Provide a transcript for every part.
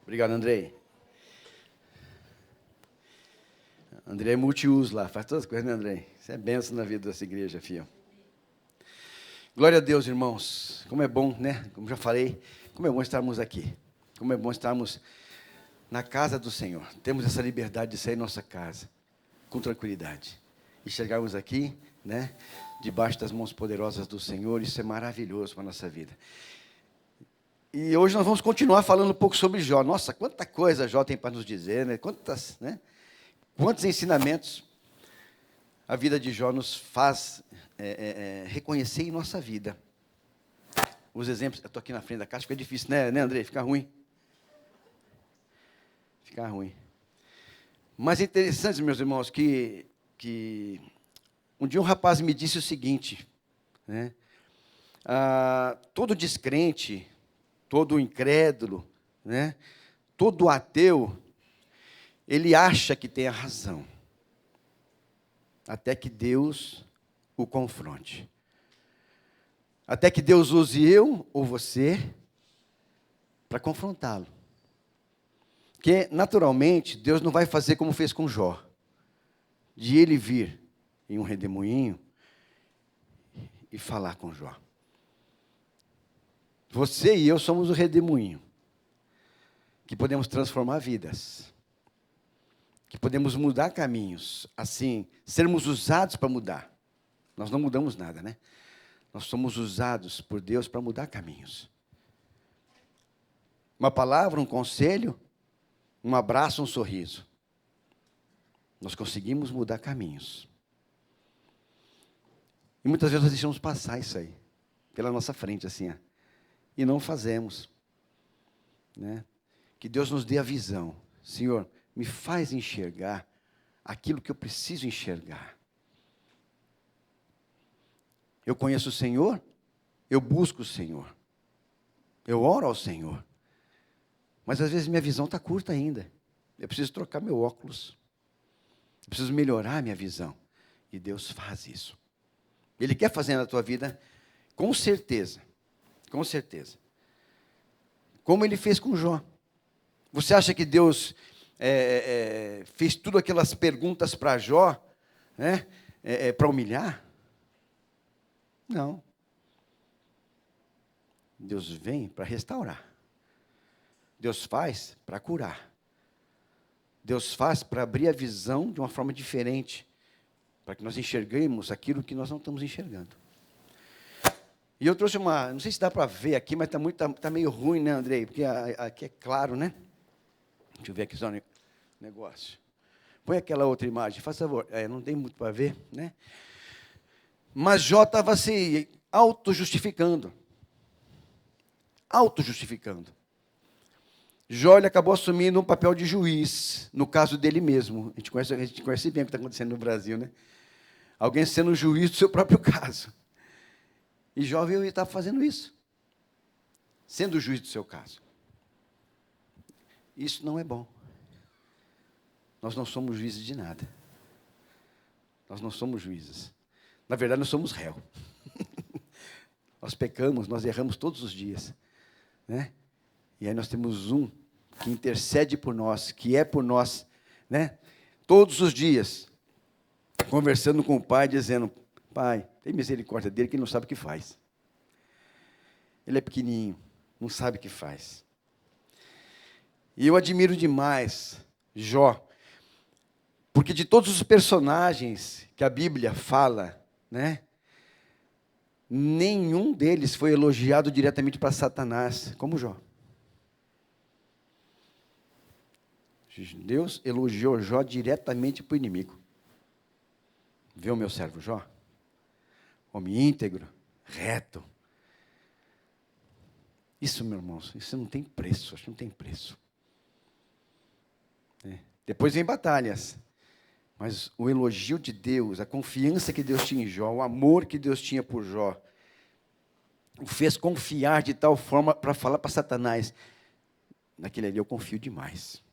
Obrigado, Andrei. Andrei é multiuso lá, faz todas as coisas, né, Andrei? Isso é bênção na vida dessa igreja, filho. Glória a Deus, irmãos. Como é bom, né? Como já falei, como é bom estarmos aqui. Como é bom estarmos na casa do Senhor. Temos essa liberdade de sair da nossa casa com tranquilidade. E chegarmos aqui, né? Debaixo das mãos poderosas do Senhor. Isso é maravilhoso para a nossa vida. E hoje nós vamos continuar falando um pouco sobre Jó. Nossa, quanta coisa Jó tem para nos dizer, né? Quantos ensinamentos a vida de Jó nos faz reconhecer em nossa vida. Os exemplos, eu estou aqui na frente da caixa, fica difícil, né, Andrei? Fica ruim. Fica ruim. Mas é interessante, meus irmãos, que um dia um rapaz me disse o seguinte, né? Todo descrente, todo incrédulo, né? Todo ateu, ele acha que tem a razão, até que Deus o confronte. Até que Deus use eu ou você para confrontá-lo. Porque, naturalmente, Deus não vai fazer como fez com Jó, de ele vir em um redemoinho e falar com Jó. Você e eu somos o redemoinho, que podemos transformar vidas, que podemos mudar caminhos, assim, sermos usados para mudar. Nós não mudamos nada, né? Nós somos usados por Deus para mudar caminhos. Uma palavra, um conselho, um abraço, um sorriso. Nós conseguimos mudar caminhos. E muitas vezes nós deixamos passar isso aí, pela nossa frente, assim, e não fazemos. Né? Que Deus nos dê a visão. Senhor, me faz enxergar aquilo que eu preciso enxergar. Eu conheço o Senhor, eu busco o Senhor, eu oro ao Senhor, mas às vezes minha visão está curta ainda, eu preciso trocar meu óculos, eu preciso melhorar a minha visão, e Deus faz isso. Ele quer fazer na tua vida, com certeza, como Ele fez com Jó. Você acha que Deus fez tudo aquelas perguntas para Jó, né, para humilhar? Não. Deus vem para restaurar. Deus faz para curar. Deus faz para abrir a visão de uma forma diferente, para que nós enxerguemos aquilo que nós não estamos enxergando. E eu trouxe não sei se dá para ver aqui, mas tá meio ruim, né, Andrei? Porque aqui é claro, né? Deixa eu ver aqui só o negócio. Põe aquela outra imagem, faz favor. Não tem muito para ver, né? Mas Jó estava se auto-justificando. Jó, ele acabou assumindo um papel de juiz, no caso dele mesmo. A gente conhece bem o que está acontecendo no Brasil, né? Alguém sendo juiz do seu próprio caso. E Jó veio e estava fazendo isso. Sendo o juiz do seu caso. Isso não é bom. Nós não somos juízes de nada. Nós não somos juízes. Na verdade, nós somos réu. Nós pecamos, nós erramos todos os dias. Né? E aí nós temos um que intercede por nós, que é por nós, né? Todos os dias, conversando com o Pai, dizendo, Pai, tem misericórdia dele, que ele não sabe o que faz. Ele é pequenininho, não sabe o que faz. E eu admiro demais Jó, porque de todos os personagens que a Bíblia fala, né, nenhum deles foi elogiado diretamente para Satanás, como Jó. Deus elogiou Jó diretamente para o inimigo. Vê o meu servo Jó? Homem íntegro, reto. Isso, meus irmãos, isso não tem preço, acho que não tem preço. Depois vem batalhas. Mas o elogio de Deus, a confiança que Deus tinha em Jó, o amor que Deus tinha por Jó, o fez confiar de tal forma para falar para Satanás, naquele ali eu confio demais.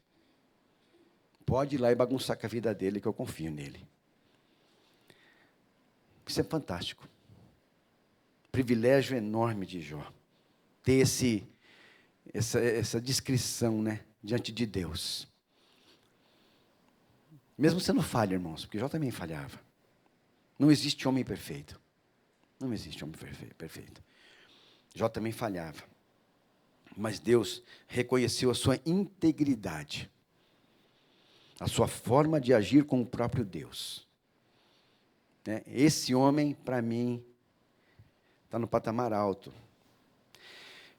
Pode ir lá e bagunçar com a vida dele, que eu confio nele. Isso é fantástico. Privilégio enorme de Jó. Ter essa descrição, né, diante de Deus. Mesmo sendo falho, irmãos, porque Jó também falhava. Não existe homem perfeito. Não existe homem perfeito. Jó também falhava. Mas Deus reconheceu a sua integridade, a sua forma de agir com o próprio Deus. Esse homem, para mim, está no patamar alto.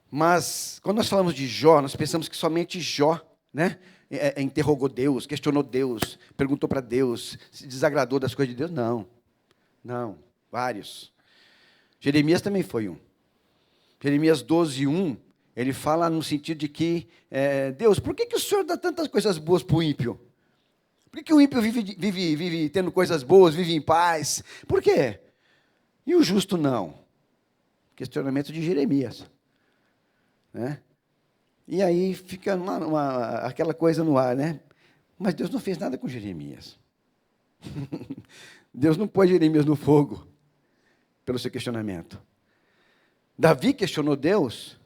Mas, quando nós falamos de Jó, nós pensamos que somente Jó, interrogou Deus, questionou Deus, perguntou para Deus, se desagradou das coisas de Deus. Não, vários. Jeremias também foi um. Jeremias 12:1, ele fala no sentido de que, Deus, por que o Senhor dá tantas coisas boas para o ímpio? Por que o ímpio vive tendo coisas boas, vive em paz? Por quê? E o justo não? Questionamento de Jeremias. E aí fica aquela coisa no ar, Mas Deus não fez nada com Jeremias. Deus não pôs Jeremias no fogo pelo seu questionamento. Davi questionou Deus,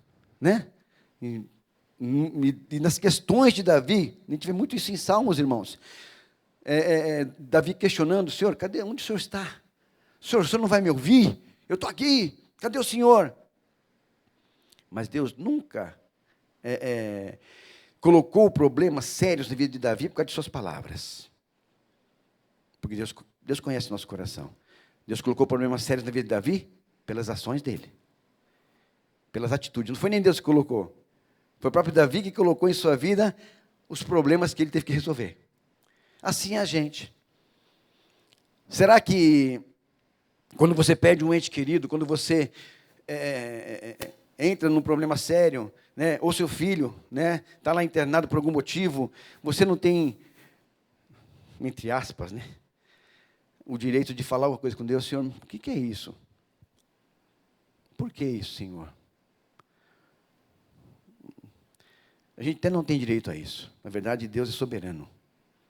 E nas questões de Davi, a gente vê muito isso em Salmos, irmãos. Davi questionando: Senhor, onde o Senhor está? O Senhor não vai me ouvir? Eu estou aqui, cadê o Senhor? Mas Deus nunca colocou problemas sérios na vida de Davi por causa de suas palavras. Porque Deus conhece nosso coração. Deus colocou problemas sérios na vida de Davi pelas ações dele, pelas atitudes. Não foi nem Deus que colocou. Foi o próprio Davi que colocou em sua vida os problemas que ele teve que resolver. Assim é a gente. Será que quando você perde um ente querido, quando você entra num problema sério, ou seu filho está lá internado por algum motivo, você não tem, entre aspas, o direito de falar uma coisa com Deus? Senhor, o que é isso? Por que isso, Senhor? A gente até não tem direito a isso. Na verdade, Deus é soberano.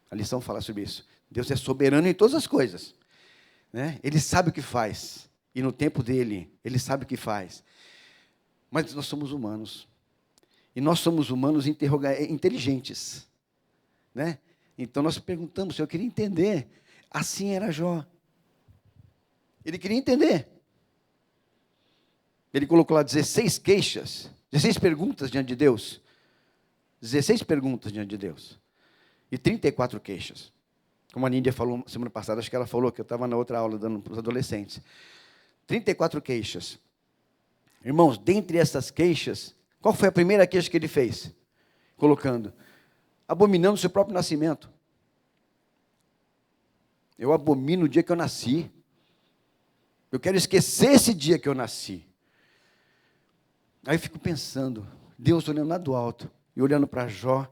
A lição fala sobre isso. Deus é soberano em todas as coisas. Ele sabe o que faz. E no tempo dele, Ele sabe o que faz. Mas nós somos humanos. E nós somos humanos inteligentes. Então nós perguntamos: Senhor, eu queria entender. Assim era Jó. Ele queria entender. Ele colocou lá 16 queixas, 16 perguntas diante de Deus. 16 perguntas diante de Deus. E 34 queixas. Como a Níndia falou semana passada, acho que ela falou, que eu estava na outra aula dando para os adolescentes. 34 queixas. Irmãos, dentre essas queixas, qual foi a primeira queixa que ele fez? Colocando: abominando o seu próprio nascimento. Eu abomino o dia que eu nasci. Eu quero esquecer esse dia que eu nasci. Aí eu fico pensando, Deus olhando lá do alto, e olhando para Jó,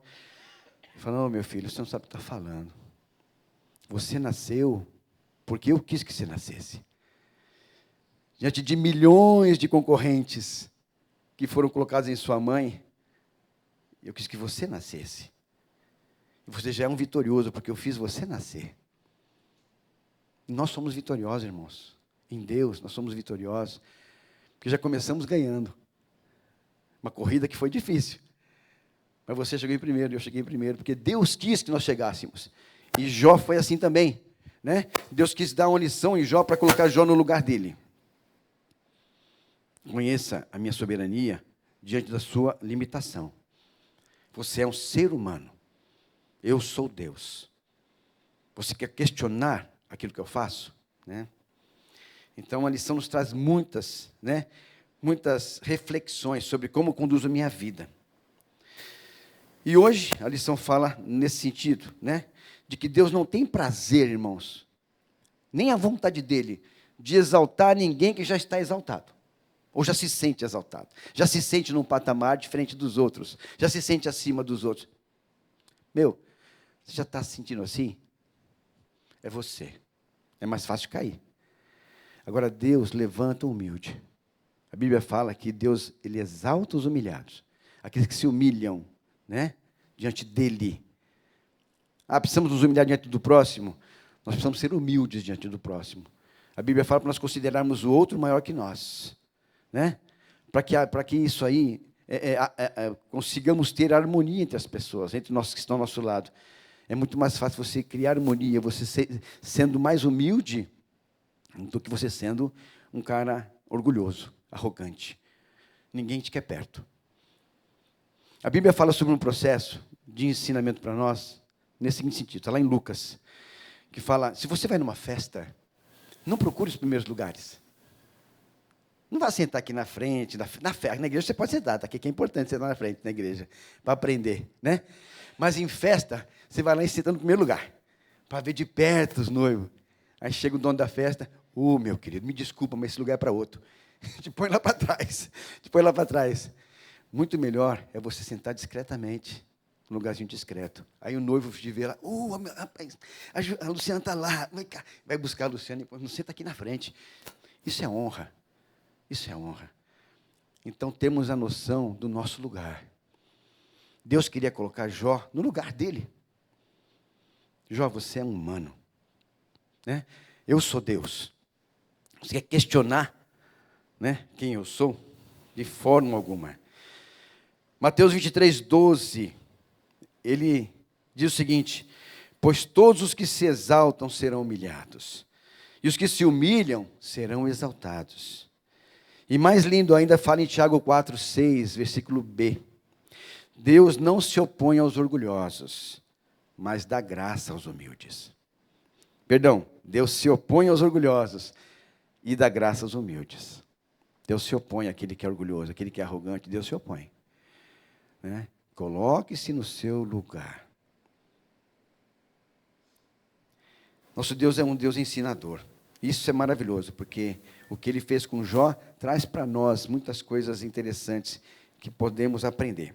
falando: oh, meu filho, você não sabe o que está falando. Você nasceu porque eu quis que você nascesse. Diante de milhões de concorrentes que foram colocados em sua mãe, eu quis que você nascesse. E você já é um vitorioso, porque eu fiz você nascer. E nós somos vitoriosos, irmãos. Em Deus, nós somos vitoriosos, porque já começamos ganhando. Uma corrida que foi difícil. Mas você chegou em primeiro, eu cheguei em primeiro, porque Deus quis que nós chegássemos. E Jó foi assim também. Deus quis dar uma lição em Jó para colocar Jó no lugar dele. Conheça a minha soberania diante da sua limitação. Você é um ser humano. Eu sou Deus. Você quer questionar aquilo que eu faço? Então, a lição nos traz muitas reflexões sobre como conduzo a minha vida. E hoje, a lição fala nesse sentido, de que Deus não tem prazer, irmãos, nem a vontade dele, de exaltar ninguém que já está exaltado. Ou já se sente exaltado. Já se sente num patamar diferente dos outros. Já se sente acima dos outros. Você já está se sentindo assim? É você. É mais fácil cair. Agora, Deus levanta o humilde. A Bíblia fala que Deus, Ele exalta os humilhados. Aqueles que se humilham, diante dEle. Precisamos nos humilhar diante do próximo? Nós precisamos ser humildes diante do próximo. A Bíblia fala para nós considerarmos o outro maior que nós. Para que isso aí consigamos ter harmonia entre as pessoas, entre nós que estão ao nosso lado. É muito mais fácil você criar harmonia, você sendo mais humilde, do que você sendo um cara orgulhoso, arrogante. Ninguém te quer perto. A Bíblia fala sobre um processo de ensinamento para nós, nesse seguinte sentido, está lá em Lucas, que fala, se você vai numa festa, não procure os primeiros lugares. Não vá sentar aqui na frente, na igreja você pode sentar, tá aqui que é importante sentar na frente na igreja, para aprender, né? Mas em festa, você vai lá e senta no primeiro lugar, para ver de perto os noivos. Aí chega o dono da festa, meu querido, me desculpa, mas esse lugar é para outro. Te põe lá para trás, te põe lá para trás. Muito melhor é você sentar discretamente, num lugarzinho discreto. Aí o noivo te vê lá, rapaz, a Luciana está lá, vai buscar a Luciana, e não senta aqui na frente. Isso é honra. Isso é honra. Então, temos a noção do nosso lugar. Deus queria colocar Jó no lugar dele. Jó, você é um humano. Né? Eu sou Deus. Você quer questionar, né, quem eu sou? De forma alguma. Mateus 23, 12, ele diz o seguinte, pois todos os que se exaltam serão humilhados, e os que se humilham serão exaltados. E mais lindo ainda, fala em Tiago 4, 6, versículo B. Deus não se opõe aos orgulhosos, mas dá graça aos humildes. Perdão, Deus se opõe aos orgulhosos e dá graça aos humildes. Deus se opõe àquele que é orgulhoso, àquele que é arrogante, Deus se opõe. Né? Coloque-se no seu lugar. Nosso Deus é um Deus ensinador. Isso é maravilhoso, porque o que Ele fez com Jó traz para nós muitas coisas interessantes que podemos aprender.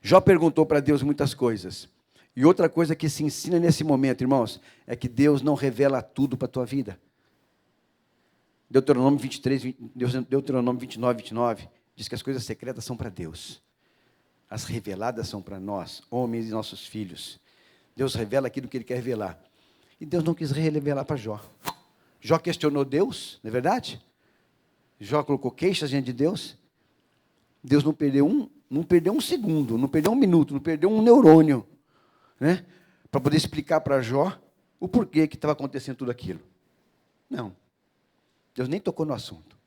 Jó perguntou para Deus muitas coisas. E outra coisa que se ensina nesse momento, irmãos, é que Deus não revela tudo para a tua vida. Deuteronômio 29, 29, diz que as coisas secretas são para Deus. As reveladas são para nós, homens e nossos filhos. Deus revela aquilo que Ele quer revelar. E Deus não quis revelar para Jó. Jó questionou Deus, não é verdade? Jó colocou queixas diante de Deus. Deus não perdeu um segundo, não perdeu um minuto, não perdeu um neurônio, né? Para poder explicar para Jó o porquê que estava acontecendo tudo aquilo. Não. Deus nem tocou no assunto.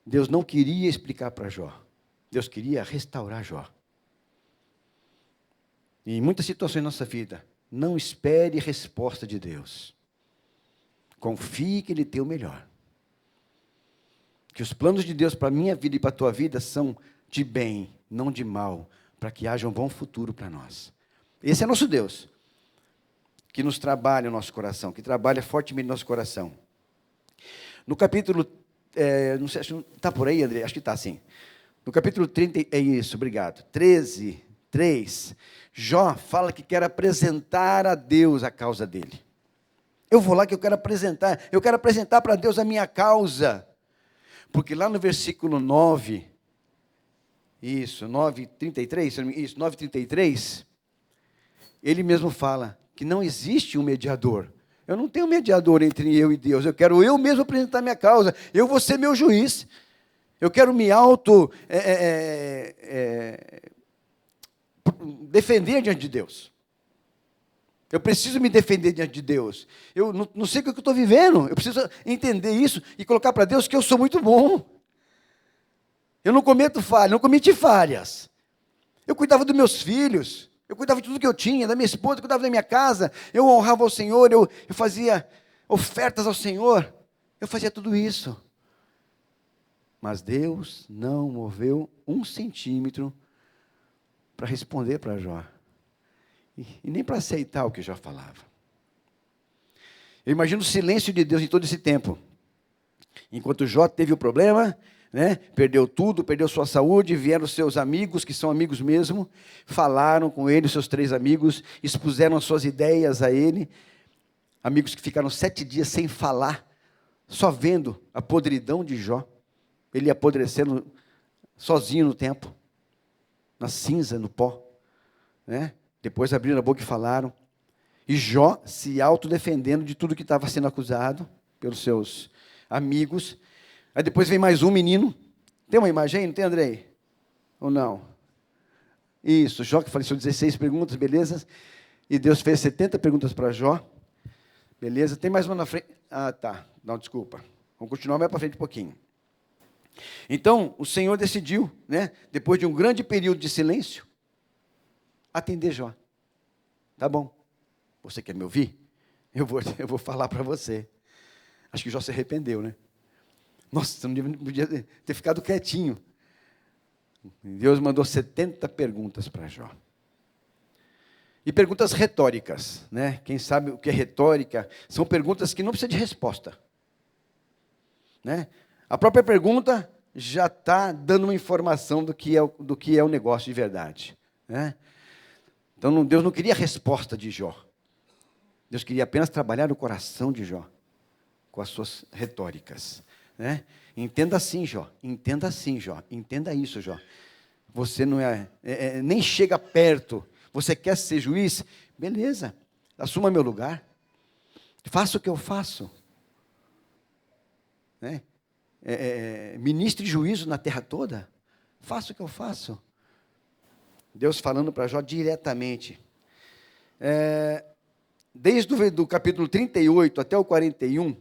Deus não queria explicar para Jó. Deus queria restaurar Jó. E em muitas situações da nossa vida, não espere resposta de Deus. Confie que Ele tem o melhor. Que os planos de Deus para a minha vida e para a tua vida são de bem, não de mal, para que haja um bom futuro para nós. Esse é nosso Deus, que nos trabalha no nosso coração, que trabalha fortemente no nosso coração. No capítulo, não sei, está por aí, André? Acho que está sim. No capítulo 30, é isso, obrigado. 13, 3, Jó fala que quer apresentar a Deus a causa dele. Eu vou lá que eu quero apresentar para Deus a minha causa. Porque lá no versículo 9, 9:33, ele mesmo fala que não existe um mediador. Eu não tenho mediador entre eu e Deus, eu quero eu mesmo apresentar minha causa, eu vou ser meu juiz. Eu quero me defender diante de Deus. Eu preciso me defender diante de Deus. Eu não sei o que eu estou vivendo. Eu preciso entender isso e colocar para Deus que eu sou muito bom. Eu não cometo falhas, não cometi falhas. Eu cuidava dos meus filhos. Eu cuidava de tudo que eu tinha, da minha esposa, eu cuidava da minha casa. Eu honrava ao Senhor, eu fazia ofertas ao Senhor. Eu fazia tudo isso. Mas Deus não moveu 1 centímetro para responder para Jó. E nem para aceitar o que Jó falava. Eu imagino o silêncio de Deus em todo esse tempo. Enquanto Jó teve o problema, né, perdeu tudo, perdeu sua saúde, vieram os seus amigos, que são amigos mesmo, falaram com ele, os seus 3 amigos, expuseram as suas ideias a ele, amigos que ficaram 7 dias sem falar, só vendo a podridão de Jó, ele apodrecendo sozinho no tempo, na cinza, no pó, né? Depois abriram a boca e falaram. E Jó se autodefendendo de tudo que estava sendo acusado pelos seus amigos. Aí depois vem mais um menino, Tem uma imagem aí, não tem, Andrei? Ou não? Isso, Jó que faleceu 16 perguntas, beleza? E Deus fez 70 perguntas para Jó. Beleza? Tem mais uma na frente. Ah, tá. Não, desculpa. Vamos continuar mais para frente um pouquinho. Então, o Senhor decidiu, né, depois de um grande período de silêncio, atender Jó. Tá bom. Você quer me ouvir? Eu vou falar para você. Acho que Jó se arrependeu, né? Nossa, você não podia ter ficado quietinho. Deus mandou 70 perguntas para Jó. E perguntas retóricas, né? Quem sabe o que é retórica? São perguntas que não precisam de resposta, né? A própria pergunta já está dando uma informação do que é o negócio de verdade, né? Então, Deus não queria a resposta de Jó. Deus queria apenas trabalhar o coração de Jó, com as suas retóricas, né? Entenda assim, Jó. Entenda assim, Jó. Entenda isso, Jó. Você não nem chega perto. Você quer ser juiz? Beleza, assuma meu lugar. Faça o que eu faço. Né? Ministre juízo na terra toda. Faça o que eu faço. Deus falando para Jó diretamente. Desde o capítulo 38 até o 41,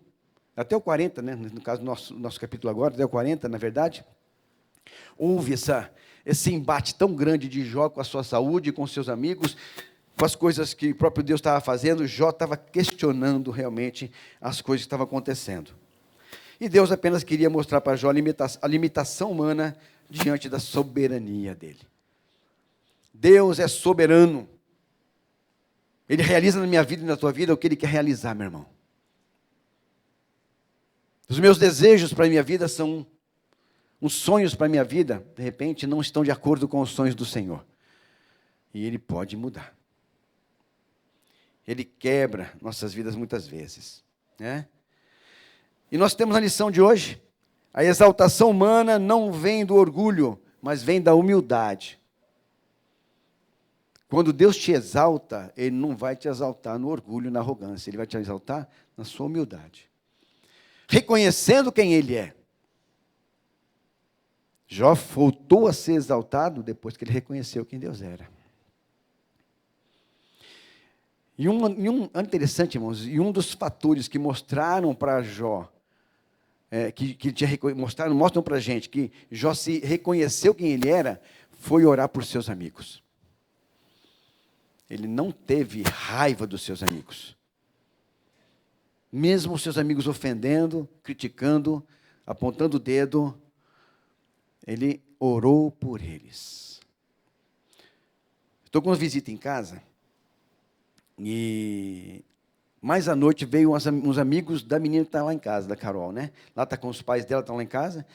até o 40, né? No caso do nosso capítulo agora, até o 40, na verdade, houve esse embate tão grande de Jó com a sua saúde, com seus amigos, com as coisas que o próprio Deus estava fazendo. Jó estava questionando realmente as coisas que estavam acontecendo. E Deus apenas queria mostrar para Jó a limitação humana diante da soberania dele. Deus é soberano. Ele realiza na minha vida e na tua vida o que Ele quer realizar, meu irmão. Os meus desejos para a minha vida são os sonhos para a minha vida, de repente, não estão de acordo com os sonhos do Senhor. E Ele pode mudar. Ele quebra nossas vidas muitas vezes, né? E nós temos a lição de hoje. A exaltação humana não vem do orgulho, mas vem da humildade. Quando Deus te exalta, Ele não vai te exaltar no orgulho, na arrogância. Ele vai te exaltar na sua humildade. Reconhecendo quem Ele é. Jó voltou a ser exaltado depois que ele reconheceu quem Deus era. E interessante, irmãos, e um dos fatores que mostraram para Jó, mostram para a gente que Jó se reconheceu quem ele era, foi orar por seus amigos. Ele não teve raiva dos seus amigos. Mesmo os seus amigos ofendendo, criticando, apontando o dedo, ele orou por eles. Estou com uma visita em casa, e mais à noite veio uns amigos da menina que está lá em casa, da Carol, né? Lá está com os pais dela, estão lá em casa.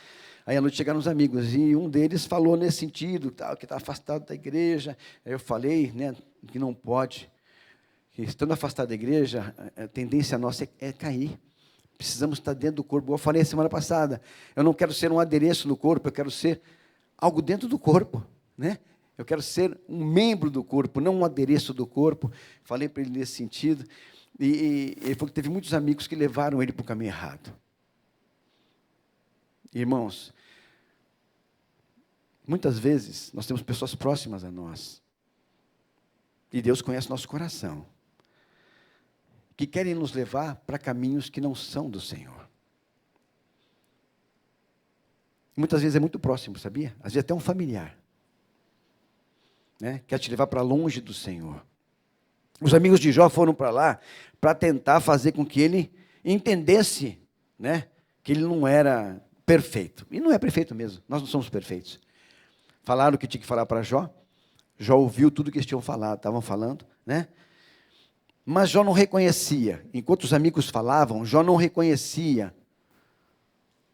Aí à noite chegaram os amigos, e um deles falou nesse sentido, que está afastado da igreja. Aí eu falei, né, que não pode, que estando afastado da igreja, a tendência nossa é cair. Precisamos estar dentro do corpo. Eu falei a semana passada, eu não quero ser um adereço no corpo, eu quero ser algo dentro do corpo, né? Eu quero ser um membro do corpo, não um adereço do corpo. Falei para ele nesse sentido. E ele falou que teve muitos amigos que levaram ele para o caminho errado. Irmãos, muitas vezes nós temos pessoas próximas a nós. E Deus conhece nosso coração. Que querem nos levar para caminhos que não são do Senhor. Muitas vezes é muito próximo, sabia? Às vezes até um familiar. Né? Quer te levar para longe do Senhor. Os amigos de Jó foram para lá para tentar fazer com que ele entendesse, né, que ele não era perfeito. E não é perfeito mesmo, nós não somos perfeitos. Falaram o que tinha que falar para Jó. Jó ouviu tudo que eles tinham falado, estavam falando, né? Mas Jó não reconhecia. Enquanto os amigos falavam, Jó não reconhecia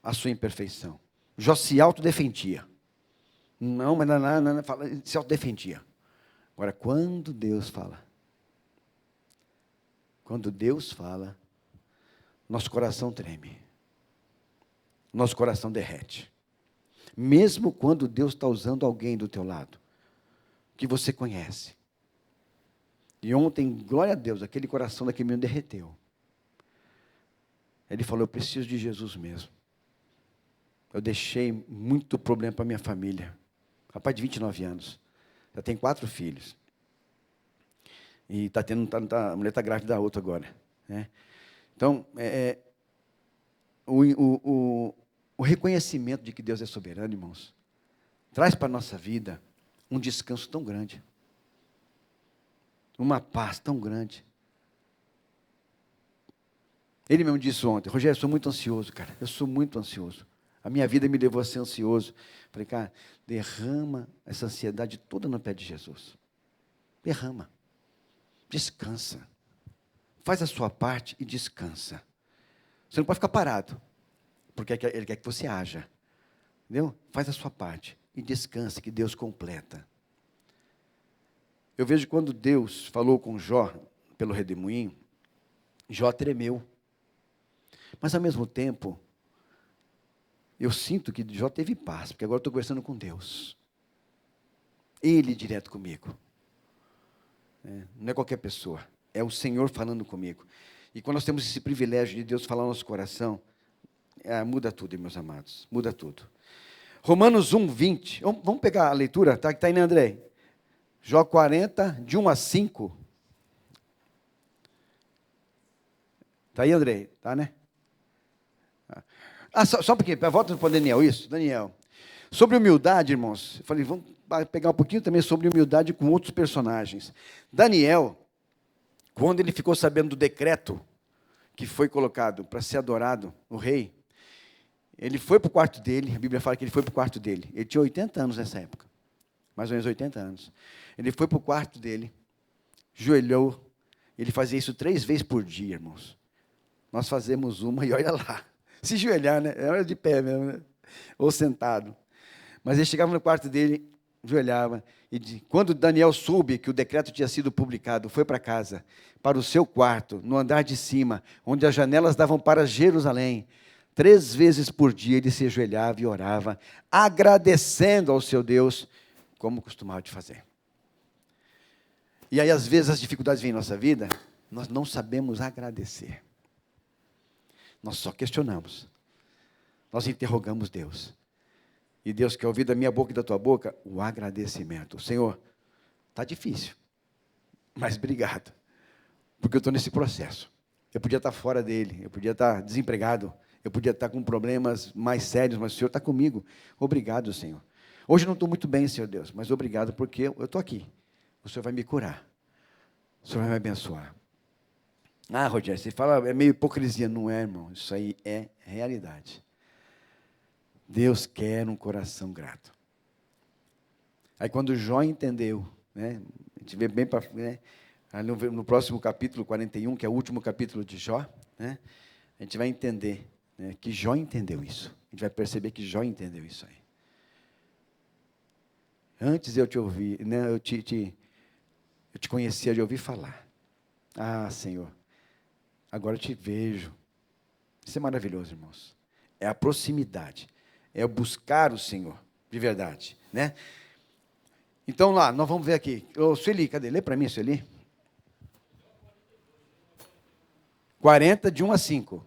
a sua imperfeição. Jó se autodefendia. Não, mas não, se autodefendia. Agora, quando Deus fala, nosso coração treme. Nosso coração derrete. Mesmo quando Deus está usando alguém do teu lado, que você conhece. E ontem, glória a Deus, aquele coração daquele menino derreteu. Ele falou, eu preciso de Jesus mesmo. eu deixei muito problema para minha família. Rapaz de 29 anos, já tem 4 filhos. E a mulher está grávida da outra agora. Né? Então, o reconhecimento de que Deus é soberano, irmãos, traz para a nossa vida um descanso tão grande. Uma paz tão grande. Ele mesmo disse ontem: Rogério, eu sou muito ansioso, cara. Eu sou muito ansioso. A minha vida me levou a ser ansioso. Falei, cara, derrama essa ansiedade toda no pé de Jesus. Derrama. Descansa. Faz a sua parte e descansa. Você não pode ficar parado, porque Ele quer que você haja. Entendeu? Faz a sua parte e descansa, que Deus completa. Eu vejo quando Deus falou com Jó, pelo redemoinho, Jó tremeu. Mas, ao mesmo tempo, eu sinto que Jó teve paz, porque agora eu estou conversando com Deus. Ele direto comigo. Não é qualquer pessoa, é o Senhor falando comigo. E quando nós temos esse privilégio de Deus falar no nosso coração, muda tudo, meus amados, muda tudo. Romanos 1, 20. Vamos pegar a leitura, está aí, né, André? Jó 40, de 1 a 5. Está aí, André? Está, né? Só um pouquinho, volta para o Daniel, isso, Daniel. Sobre humildade, irmãos, eu falei, vamos pegar um pouquinho também sobre humildade com outros personagens. Daniel, quando ele ficou sabendo do decreto que foi colocado para ser adorado, o rei, ele foi para o quarto dele, a Bíblia fala que ele foi para o quarto dele. Ele tinha 80 anos nessa época, mais ou menos 80 anos. Ele foi para o quarto dele, joelhou, ele fazia isso 3 vezes por dia, irmãos. Nós fazemos uma e olha lá. Se joelhar, né? Era de pé mesmo, né? Ou sentado. Mas ele chegava no quarto dele, joelhava, e quando Daniel soube que o decreto tinha sido publicado, foi para casa, para o seu quarto, no andar de cima, onde as janelas davam para Jerusalém. 3 vezes por dia ele se ajoelhava e orava, agradecendo ao seu Deus, como costumava de fazer. E aí, às vezes, as dificuldades vêm em nossa vida, nós não sabemos agradecer. Nós só questionamos. Nós interrogamos Deus. E Deus quer ouvir da minha boca e da tua boca o agradecimento. Senhor, está difícil, mas obrigado, porque eu estou nesse processo. Eu podia estar fora dele, eu podia estar desempregado, eu podia estar com problemas mais sérios, mas o Senhor está comigo. Obrigado, Senhor. Hoje eu não estou muito bem, Senhor Deus, mas obrigado porque eu estou aqui. O Senhor vai me curar. O Senhor vai me abençoar. Rogério, você fala, é meio hipocrisia. Não é, irmão, isso aí é realidade. Deus quer um coração grato. Aí quando Jó entendeu, né, a gente vê bem para, né, no próximo capítulo 41, que é o último capítulo de Jó, né, a gente vai entender, né, que Jó entendeu isso. A gente vai perceber que Jó entendeu isso aí. Antes eu te ouvi, né, eu te conhecia de ouvir falar. Senhor, agora eu te vejo. Isso é maravilhoso, irmãos. É a proximidade. É o buscar o Senhor, de verdade, né? Então, lá, nós vamos ver aqui. Sueli, cadê? Lê para mim, Sueli. 40, de 1 a 5.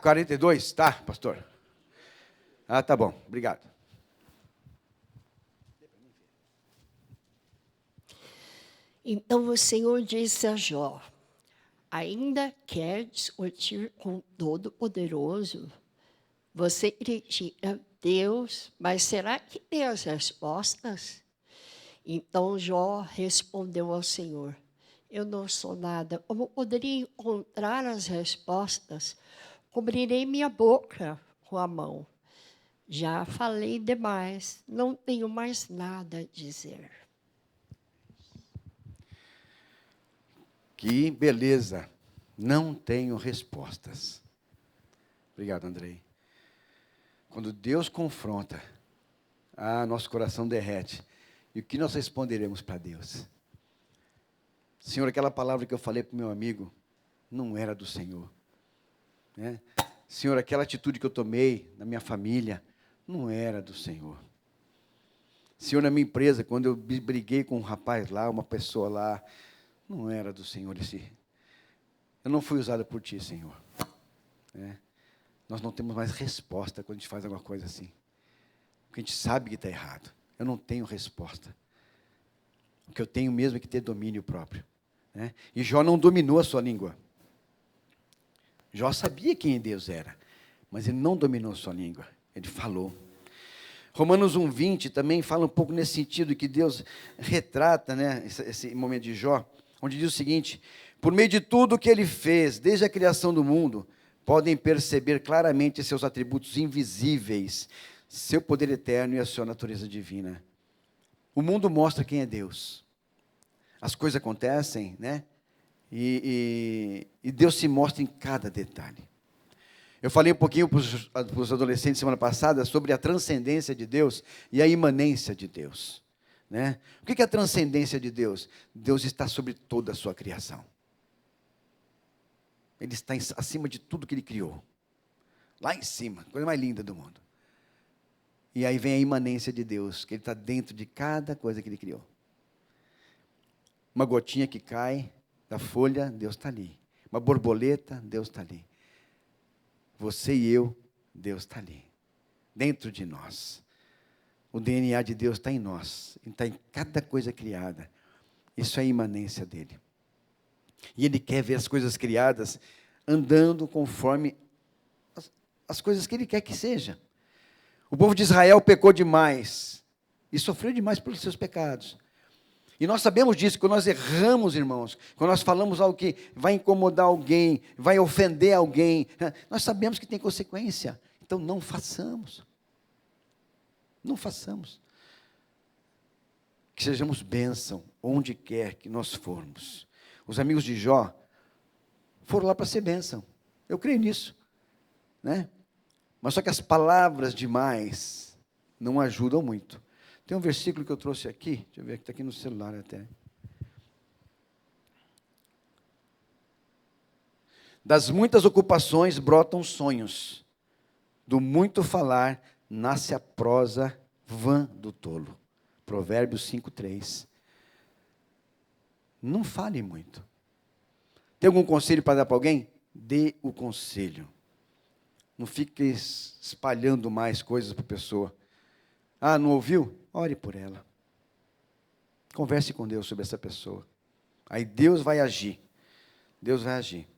42? Tá, pastor. Tá bom, obrigado. Então o Senhor disse a Jó: ainda quer discutir com o Todo-Poderoso? Você critica Deus, mas será que tem as respostas? Então Jó respondeu ao Senhor: eu não sou nada. Como poderia encontrar as respostas? Cobrirei minha boca com a mão. Já falei demais, não tenho mais nada a dizer. Que beleza. Não tenho respostas. Obrigado, Andrei. Quando Deus confronta, nosso coração derrete. E o que nós responderemos para Deus? Senhor, aquela palavra que eu falei para o meu amigo, não era do Senhor. Né? Senhor, aquela atitude que eu tomei na minha família, não era do Senhor. Senhor, na minha empresa, quando eu briguei com um rapaz lá, uma pessoa lá, não era do Senhor esse. Eu não fui usado por Ti, Senhor. nós não temos mais resposta quando a gente faz alguma coisa assim. Porque a gente sabe que está errado. Eu não tenho resposta. O que eu tenho mesmo é que ter domínio próprio. Né? E Jó não dominou a sua língua. Jó sabia quem Deus era, mas ele não dominou a sua língua. Ele falou. Romanos 1:20 também fala um pouco nesse sentido, que Deus retrata, né, esse momento de Jó, onde diz o seguinte: por meio de tudo que ele fez, desde a criação do mundo, podem perceber claramente seus atributos invisíveis, seu poder eterno e a sua natureza divina. O mundo mostra quem é Deus. As coisas acontecem, né? E Deus se mostra em cada detalhe. Eu falei um pouquinho para os adolescentes semana passada sobre a transcendência de Deus e a imanência de Deus. Né? O que é a transcendência de Deus? Deus está sobre toda a sua criação. Ele está acima de tudo que Ele criou. Lá em cima, coisa mais linda do mundo. E aí vem a imanência de Deus, que Ele está dentro de cada coisa que Ele criou. Uma gotinha que cai da folha, Deus está ali. Uma borboleta, Deus está ali. Você e eu, Deus está ali. Dentro de nós. O DNA de Deus está em nós. Está em cada coisa criada. Isso é a imanência dEle. E Ele quer ver as coisas criadas andando conforme as coisas que Ele quer que seja. O povo de Israel pecou demais. E sofreu demais pelos seus pecados. E nós sabemos disso, quando nós erramos, irmãos, quando nós falamos algo que vai incomodar alguém, vai ofender alguém, nós sabemos que tem consequência. Então não façamos. Não façamos. Que sejamos bênção onde quer que nós formos. Os amigos de Jó foram lá para ser bênção. Eu creio nisso. Né? Mas só que as palavras demais não ajudam muito. Tem um versículo que eu trouxe aqui, deixa eu ver, que está aqui no celular até. Das muitas ocupações brotam sonhos, do muito falar nasce a prosa vã do tolo. Provérbios 5:3. Não fale muito. Tem algum conselho para dar para alguém? Dê o conselho. Não fique espalhando mais coisas para a pessoa. Ah, não ouviu? Ore por ela. Converse com Deus sobre essa pessoa. Aí Deus vai agir. Deus vai agir.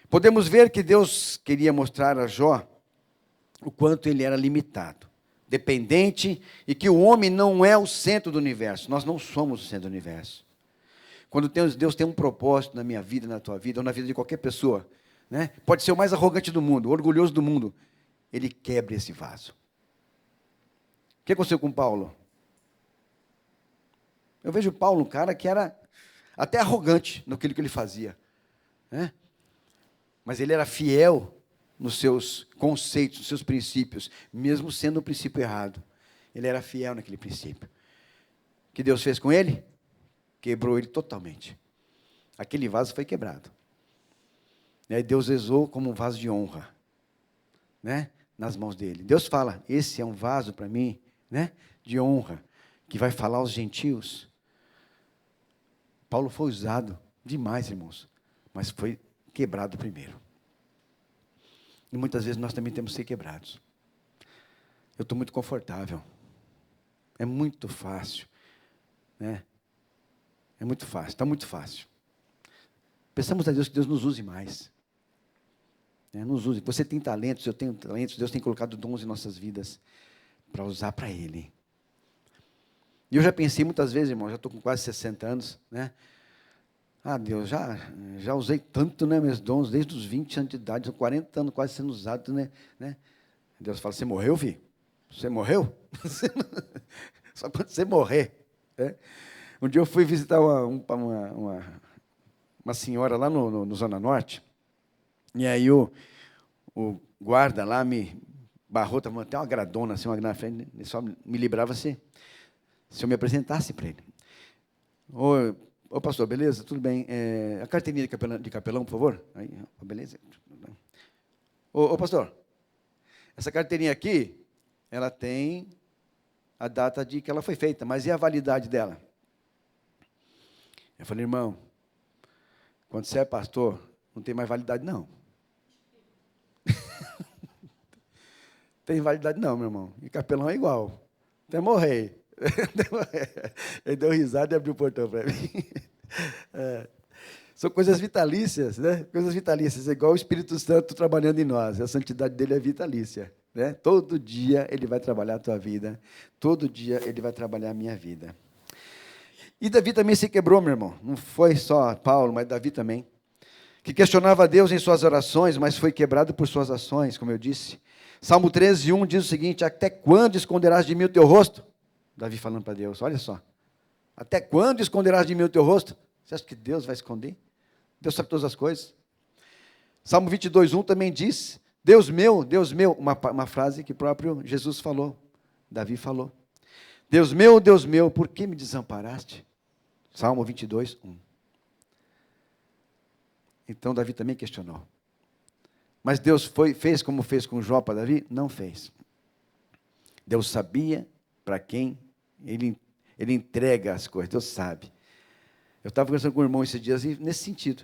Podemos ver que Deus queria mostrar a Jó o quanto ele era limitado, dependente, e que o homem não é o centro do universo. Nós não somos o centro do universo. Quando Deus tem um propósito na minha vida, na tua vida, ou na vida de qualquer pessoa, né? Pode ser o mais arrogante do mundo, o orgulhoso do mundo, ele quebra esse vaso. O que aconteceu com Paulo? Eu vejo Paulo um cara que era até arrogante naquilo que ele fazia. Né? Mas ele era fiel nos seus conceitos, nos seus princípios, mesmo sendo um princípio errado. Ele era fiel naquele princípio. O que Deus fez com ele? Quebrou ele totalmente. Aquele vaso foi quebrado. E aí Deus usou como um vaso de honra, né? Nas mãos dele. Deus fala, esse é um vaso para mim, né? De honra, que vai falar aos gentios. Paulo foi usado demais, irmãos, mas foi quebrado primeiro. E muitas vezes nós também temos que ser quebrados. Eu estou muito confortável. É muito fácil, né? É muito fácil, está muito fácil. Pensamos a Deus que Deus nos use mais. Nos use. Você tem talentos, eu tenho talentos, Deus tem colocado dons em nossas vidas para usar para Ele. E eu já pensei muitas vezes, irmão, já estou com quase 60 anos, né? Ah, Deus, já usei tanto, né, meus dons, desde os 20 anos de idade, são 40 anos quase sendo usado, né? Deus fala, você morreu, filho? Você morreu? Só quando você morrer. Né? Um dia eu fui visitar uma senhora lá no Zona Norte, e aí o guarda lá me barrou, estava até uma gradona, assim, uma na frente, ele só me librava se eu me apresentasse para ele. Ô pastor, beleza? Tudo bem? A carteirinha de capelão, por favor? Aí, beleza? Ô pastor, essa carteirinha aqui, ela tem a data de que ela foi feita, mas e a validade dela? Eu falei, irmão, quando você é pastor, não tem mais validade, não. tem validade não, meu irmão. E capelão é igual. Até morrer. Ele deu risada e abriu o portão para mim. São coisas vitalícias, né? Coisas vitalícias, é igual o Espírito Santo trabalhando em nós. A santidade dele é vitalícia, né? Todo dia ele vai trabalhar a tua vida. Todo dia ele vai trabalhar a minha vida. E Davi também se quebrou, meu irmão. Não foi só Paulo, mas Davi também. Que questionava a Deus em suas orações, mas foi quebrado por suas ações, como eu disse. Salmo 13:1 diz o seguinte: até quando esconderás de mim o teu rosto? Davi falando para Deus, olha só. Até quando esconderás de mim o teu rosto? Você acha que Deus vai esconder? Deus sabe todas as coisas. Salmo 22:1 também diz, Deus meu, uma frase que o próprio Jesus falou, Davi falou. Deus meu, por que me desamparaste? Salmo 22:1. Então Davi também questionou. Mas Deus fez como fez com Jó para Davi? Não fez. Deus sabia para quem ele entrega as coisas, Deus sabe. Eu estava conversando com o irmão esses dias nesse sentido.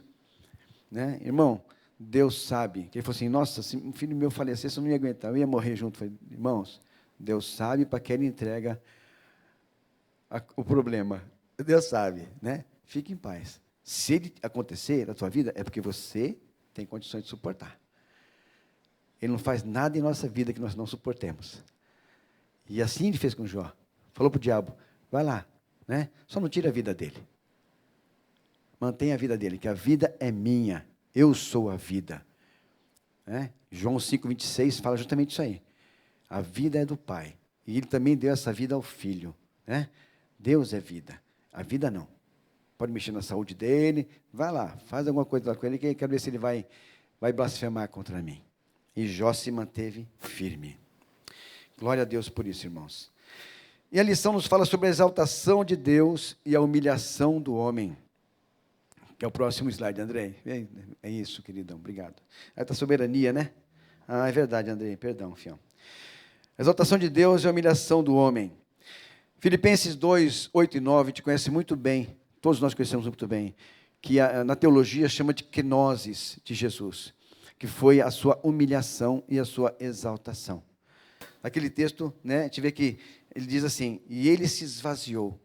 Né? Irmão, Deus sabe. Que ele falou assim, nossa, se um filho meu falecesse, eu não ia aguentar, eu ia morrer junto. Eu falei, irmãos, Deus sabe para quem ele entrega o problema. Deus sabe, né? Fique em paz. Se ele acontecer na tua vida, é porque você tem condições de suportar. Ele não faz nada em nossa vida que nós não suportemos. E assim ele fez com Jó. Falou para o diabo, vai lá, né? Só não tira a vida dele. Mantenha a vida dele, que a vida é minha. Eu sou a vida. Né? João 5:26 fala justamente isso aí. A vida é do Pai. E Ele também deu essa vida ao Filho. Né? Deus é vida. A vida não. Pode mexer na saúde dele. Vai lá, faz alguma coisa lá com ele, que eu quero ver se ele vai blasfemar contra mim. E Jó se manteve firme. Glória a Deus por isso, irmãos. E a lição nos fala sobre a exaltação de Deus e a humilhação do homem. Que é o próximo slide, Andrei. É isso, queridão, obrigado. Aí está a soberania, né? Ah, é verdade, Andrei, perdão, fião. A exaltação de Deus e a humilhação do homem. Filipenses 2:8 e 9, te conhece muito bem, todos nós conhecemos muito bem, que na teologia chama de kenosis de Jesus, que foi a sua humilhação e a sua exaltação. Naquele texto, né, a gente vê que ele diz assim, e ele se esvaziou,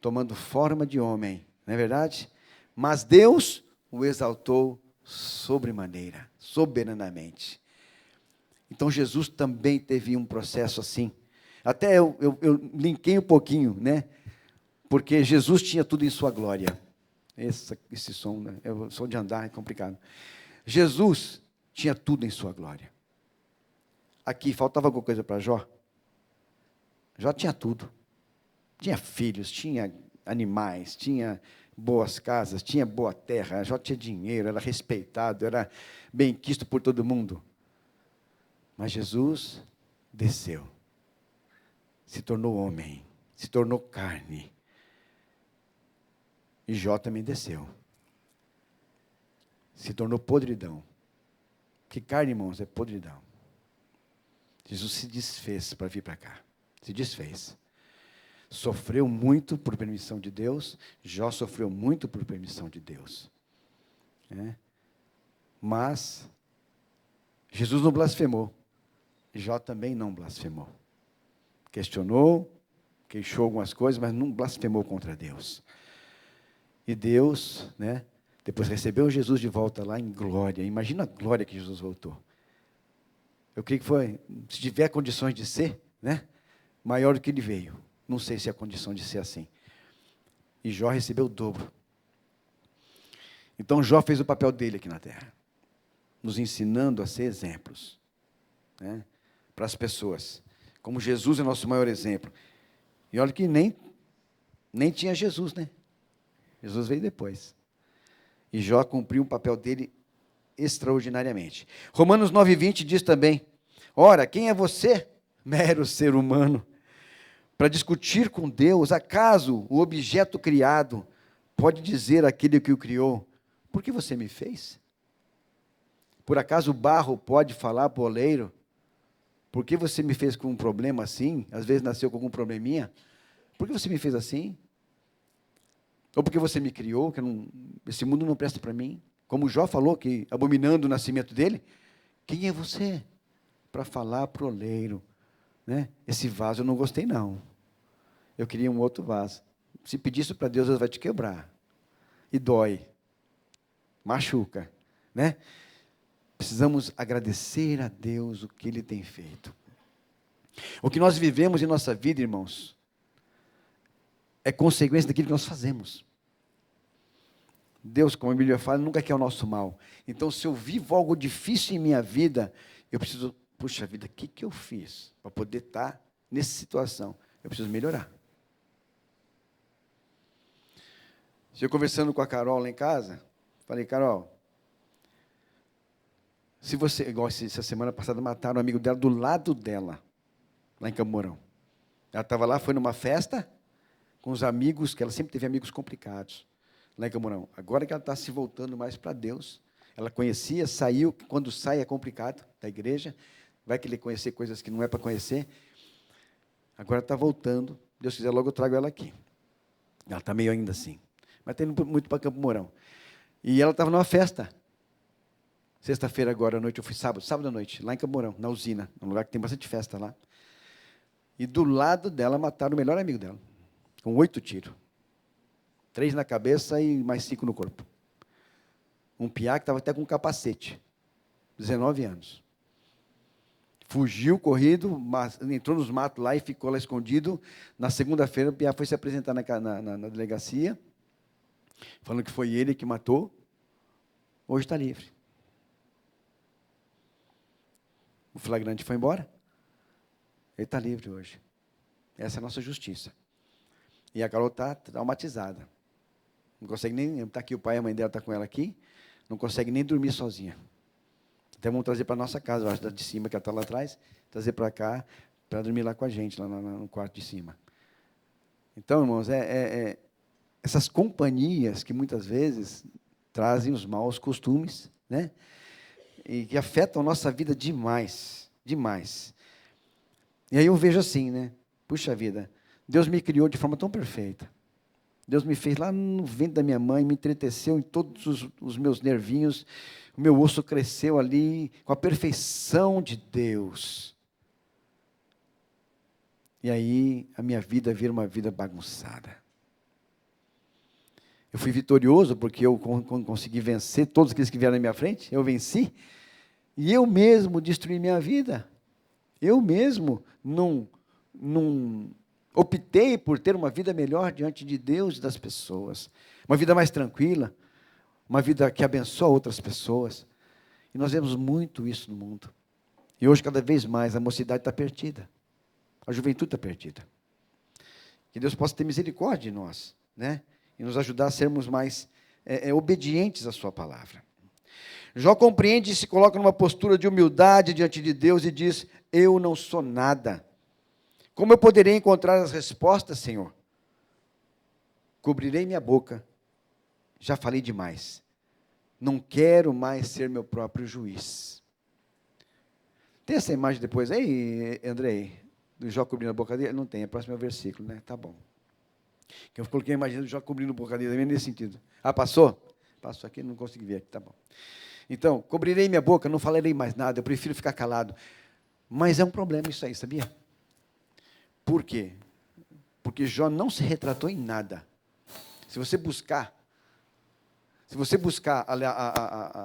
tomando forma de homem, não é verdade? Mas Deus o exaltou sobremaneira, soberanamente. Então Jesus também teve um processo assim. Até eu linkei um pouquinho, né? Porque Jesus tinha tudo em sua glória. Esse som, né? O som de andar é complicado. Jesus tinha tudo em sua glória. Aqui, faltava alguma coisa para Jó? Jó tinha tudo. Tinha filhos, tinha animais, tinha boas casas, tinha boa terra, Jó tinha dinheiro, era respeitado, era bem quisto por todo mundo. Mas Jesus desceu, se tornou homem, se tornou carne. E Jó também desceu. Se tornou podridão. Que carne, irmãos, é podridão. Jesus se desfez para vir para cá. Se desfez. Sofreu muito por permissão de Deus. Jó sofreu muito por permissão de Deus. Mas Jesus não blasfemou. Jó também não blasfemou. Questionou, queixou algumas coisas, mas não blasfemou contra Deus. E Deus, né, depois recebeu Jesus de volta lá em glória. Imagina a glória que Jesus voltou. Eu creio que foi, se tiver condições de ser, né, maior do que ele veio. Não sei se há condição de ser assim. E Jó recebeu o dobro. Então Jó fez o papel dele aqui na terra, nos ensinando a ser exemplos, né, para as pessoas. Como Jesus é nosso maior exemplo. E olha que nem tinha Jesus, né? Jesus veio depois. E Jó cumpriu o papel dele extraordinariamente. Romanos 9:20 diz também, ora, quem é você, mero ser humano, para discutir com Deus? Acaso o objeto criado pode dizer àquele que o criou, por que você me fez? Por acaso o barro pode falar para o oleiro, por que você me fez com um problema assim? Às vezes nasceu com algum probleminha. Por que você me fez assim? Ou porque você me criou, que esse mundo não presta para mim? Como Jó falou, que abominando o nascimento dele, quem é você para falar para o oleiro, né? Esse vaso eu não gostei, não. Eu queria um outro vaso. Se pedir isso para Deus, Deus vai te quebrar. E dói. Machuca, né? Precisamos agradecer a Deus o que Ele tem feito. O que nós vivemos em nossa vida, irmãos, é consequência daquilo que nós fazemos. Deus, como a Bíblia fala, nunca quer o nosso mal. Então, se eu vivo algo difícil em minha vida, eu preciso, puxa vida, o que eu fiz para poder estar nessa situação? Eu preciso melhorar. Eu conversando com a Carol lá em casa, falei, Carol, se você, igual essa semana passada, mataram um amigo dela do lado dela, lá em Camorão. Ela estava lá, foi numa festa, com os amigos, que ela sempre teve amigos complicados, lá em Camorão. Agora que ela está se voltando mais para Deus, ela conhecia, saiu, quando sai é complicado, da igreja, vai querer conhecer coisas que não é para conhecer. Agora está voltando, Deus quiser, logo eu trago ela aqui. Ela está meio ainda assim, mas está indo muito para Campo Mourão. E ela estava numa festa. Sexta-feira agora à noite, eu fui sábado à noite, lá em Campo Mourão, na usina, num lugar que tem bastante festa lá. E do lado dela mataram o melhor amigo dela, com 8 tiros. 3 na cabeça e mais 5 no corpo. Um piá que estava até com um capacete, 19 anos. Fugiu, corrido, entrou nos matos lá e ficou lá escondido. Na segunda-feira, o piá foi se apresentar na delegacia, falando que foi ele que matou. Hoje está livre. O flagrante foi embora. Ele está livre hoje. Essa é a nossa justiça. E a Carol está traumatizada. Não consegue nem... Está aqui o pai e a mãe dela, está com ela aqui. Não consegue nem dormir sozinha. Até vamos trazer para a nossa casa, eu acho, da de cima, que ela está lá atrás, trazer para cá, para dormir lá com a gente, lá no quarto de cima. Então, irmãos, essas companhias que muitas vezes trazem os maus costumes, né? E que afetam a nossa vida demais, demais. E aí eu vejo assim, né? Puxa vida, Deus me criou de forma tão perfeita. Deus me fez lá no ventre da minha mãe, me entreteceu em todos os meus nervinhos, o meu osso cresceu ali com a perfeição de Deus. E aí a minha vida vira uma vida bagunçada. Eu fui vitorioso porque eu consegui vencer todos aqueles que vieram na minha frente, eu venci, e eu mesmo destruí minha vida. Eu mesmo não optei por ter uma vida melhor diante de Deus e das pessoas, uma vida mais tranquila, uma vida que abençoa outras pessoas. E nós vemos muito isso no mundo. E hoje, cada vez mais, a mocidade está perdida. A juventude está perdida. Que Deus possa ter misericórdia de nós, né? E nos ajudar a sermos mais obedientes à sua palavra. Jó compreende e se coloca numa postura de humildade diante de Deus e diz, eu não sou nada. Como eu poderei encontrar as respostas, Senhor? Cobrirei minha boca. Já falei demais. Não quero mais ser meu próprio juiz. Tem essa imagem depois aí, Andrei, do Jó cobrindo a boca dele? Não tem, é o próximo versículo, né? Tá bom. Que eu coloquei a imagem do Jó cobrindo a boca dele, também nesse sentido. Ah, passou? Passou aqui, não consegui ver aqui, tá bom. Então, cobrirei minha boca, não falarei mais nada, eu prefiro ficar calado. Mas é um problema isso aí, sabia? Por quê? Porque Jó não se retratou em nada. Se você buscar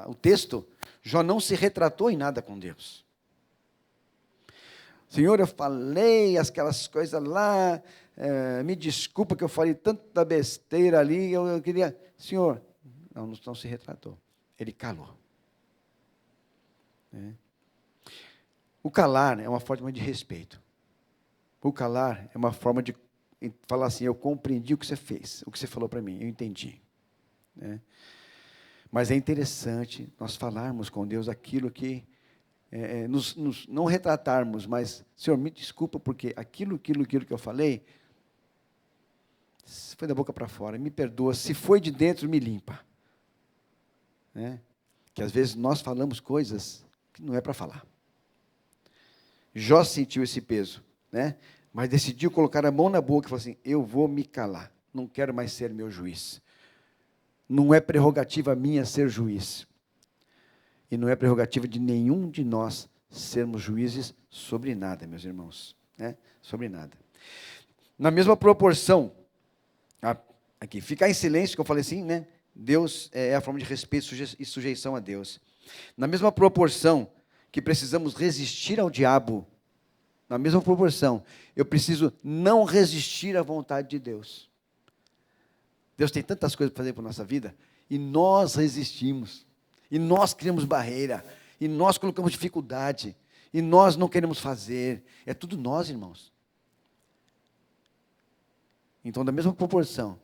o texto, Jó não se retratou em nada com Deus. Senhor, eu falei aquelas coisas lá, me desculpa que eu falei tanta besteira ali, eu queria... Senhor, não se retratou, ele calou. O calar é uma forma de respeito. O calar é uma forma de falar assim, eu compreendi o que você fez, o que você falou para mim, eu entendi. Né? Mas é interessante nós falarmos com Deus aquilo que, não retratarmos, mas, Senhor, me desculpa, porque aquilo que eu falei, foi da boca para fora, me perdoa, se foi de dentro, me limpa. Né? Que às vezes nós falamos coisas que não é para falar. Jó sentiu esse peso, né? Mas decidiu colocar a mão na boca e falou assim, eu vou me calar, não quero mais ser meu juiz. Não é prerrogativa minha ser juiz. E não é prerrogativa de nenhum de nós sermos juízes sobre nada, meus irmãos, né? Sobre nada. Na mesma proporção, aqui, ficar em silêncio, que eu falei assim, né? Deus é a forma de respeito e sujeição a Deus. Na mesma proporção que precisamos resistir ao diabo, na mesma proporção, eu preciso não resistir à vontade de Deus. Deus tem tantas coisas para fazer para a nossa vida, e nós resistimos, e nós criamos barreira, e nós colocamos dificuldade, e nós não queremos fazer. É tudo nós, irmãos. Então, da mesma proporção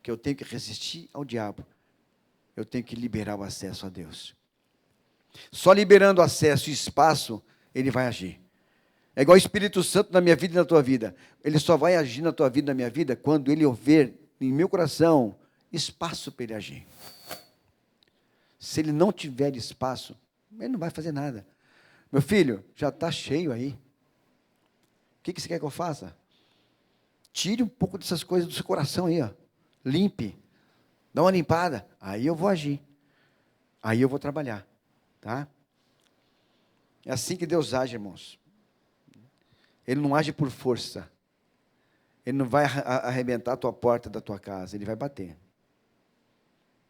que eu tenho que resistir ao diabo, eu tenho que liberar o acesso a Deus. Só liberando acesso e espaço, ele vai agir. É igual o Espírito Santo na minha vida e na tua vida. Ele só vai agir na tua vida e na minha vida quando ele houver em meu coração espaço para ele agir. Se ele não tiver espaço, ele não vai fazer nada. Meu filho, já está cheio aí. O que você quer que eu faça? Tire um pouco dessas coisas do seu coração aí, ó. Limpe. Dá uma limpada. Aí eu vou agir. Aí eu vou trabalhar. Tá? É assim que Deus age, irmãos. Ele não age por força. Ele não vai arrebentar a tua porta da tua casa. Ele vai bater.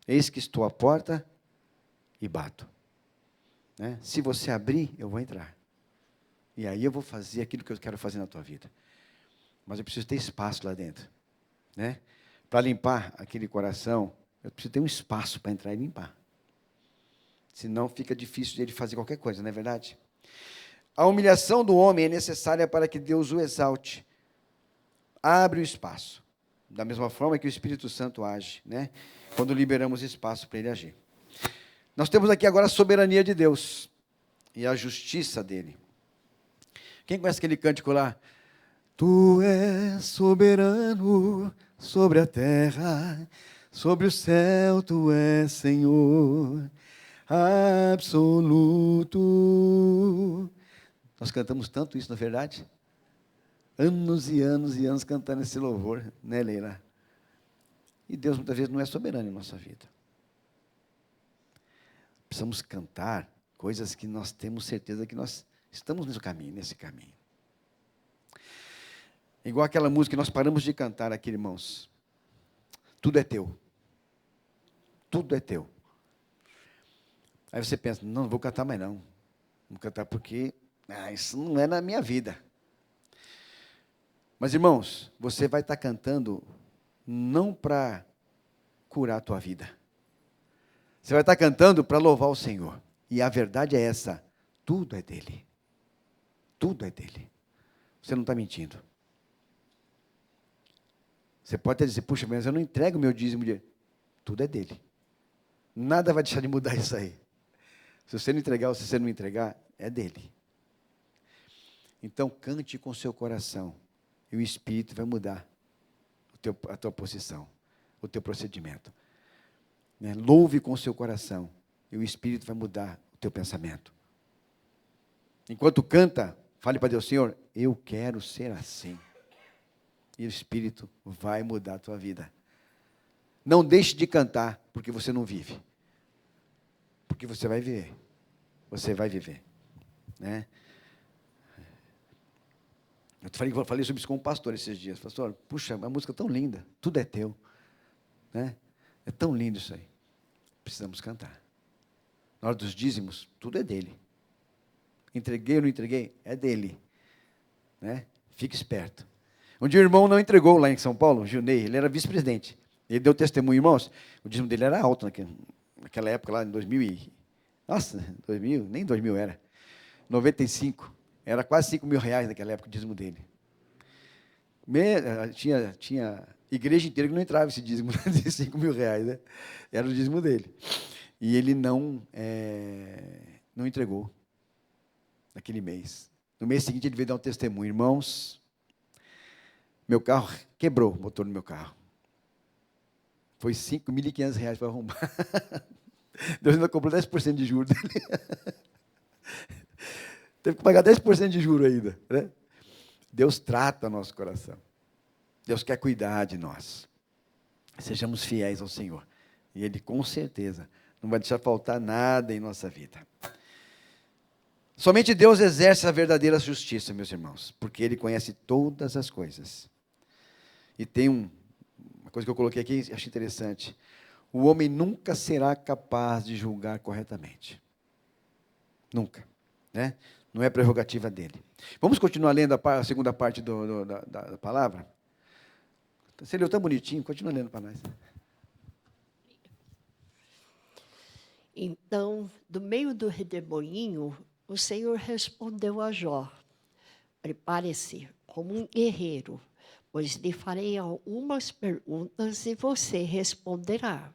Eis que estou à porta e bato. Né? Se você abrir, eu vou entrar. E aí eu vou fazer aquilo que eu quero fazer na tua vida. Mas eu preciso ter espaço lá dentro. Né? Para limpar aquele coração, eu preciso ter um espaço para entrar e limpar. Senão fica difícil de ele fazer qualquer coisa, não é verdade? A humilhação do homem é necessária para que Deus o exalte. Abre o espaço. Da mesma forma que o Espírito Santo age, né? Quando liberamos espaço para ele agir. Nós temos aqui agora a soberania de Deus e a justiça dele. Quem conhece aquele cântico lá? Tu és soberano sobre a terra, sobre o céu tu és Senhor absoluto. Nós cantamos tanto isso, na verdade? Anos e anos e anos cantando esse louvor, né, Leila? E Deus muitas vezes não é soberano em nossa vida. Precisamos cantar coisas que nós temos certeza que nós estamos nesse caminho. Igual aquela música que nós paramos de cantar aqui, irmãos. Tudo é teu. Tudo é teu. Aí você pensa, não vou cantar mais não. Vou cantar porque isso não é na minha vida. Mas, irmãos, você vai estar cantando não para curar a tua vida. Você vai estar cantando para louvar o Senhor. E a verdade é essa, tudo é dele. Tudo é dele. Você não está mentindo. Você pode até dizer, puxa, mas eu não entrego o meu dízimo. Tudo é dele. Nada vai deixar de mudar isso aí. Se você não entregar ou se você não entregar, é dele. Então, cante com o seu coração. E o Espírito vai mudar a tua posição, o teu procedimento. Né? Louve com o seu coração. E o Espírito vai mudar o teu pensamento. Enquanto canta, fale para Deus, Senhor, eu quero ser assim. E o Espírito vai mudar a tua vida. Não deixe de cantar, porque você não vive. Porque você vai viver. Você vai viver. Né? Eu falei sobre isso com um pastor esses dias. Pastor, puxa, uma música tão linda. Tudo é teu. Né? É tão lindo isso aí. Precisamos cantar. Na hora dos dízimos, tudo é dele. Entreguei ou não entreguei? É dele. Né? Fique esperto. Um dia o irmão não entregou lá em São Paulo, o Gilney, ele era vice-presidente. Ele deu testemunho, irmãos, o dízimo dele era alto naquela época lá, em 2000 nem 2000 era, 95, era quase 5 mil reais naquela época o dízimo dele. Tinha igreja inteira que não entrava esse dízimo de 5 mil reais, né? Era o dízimo dele. E ele não entregou naquele mês. No mês seguinte ele veio dar um testemunho, irmãos, meu carro quebrou, o motor do meu carro. Foi R$5.500 para arrumar. Deus ainda cobrou 10% de juros dele. Teve que pagar 10% de juros ainda. Né? Deus trata nosso coração. Deus quer cuidar de nós. Sejamos fiéis ao Senhor. E Ele, com certeza, não vai deixar faltar nada em nossa vida. Somente Deus exerce a verdadeira justiça, meus irmãos, porque Ele conhece todas as coisas. E tem uma coisa que eu coloquei aqui, acho interessante. O homem nunca será capaz de julgar corretamente. Nunca. Né? Não é prerrogativa dele. Vamos continuar lendo a segunda parte da palavra? Você leu tão bonitinho, continua lendo para nós. Então, do meio do redemoinho, o Senhor respondeu a Jó: prepare-se como um guerreiro, pois lhe farei algumas perguntas e você responderá.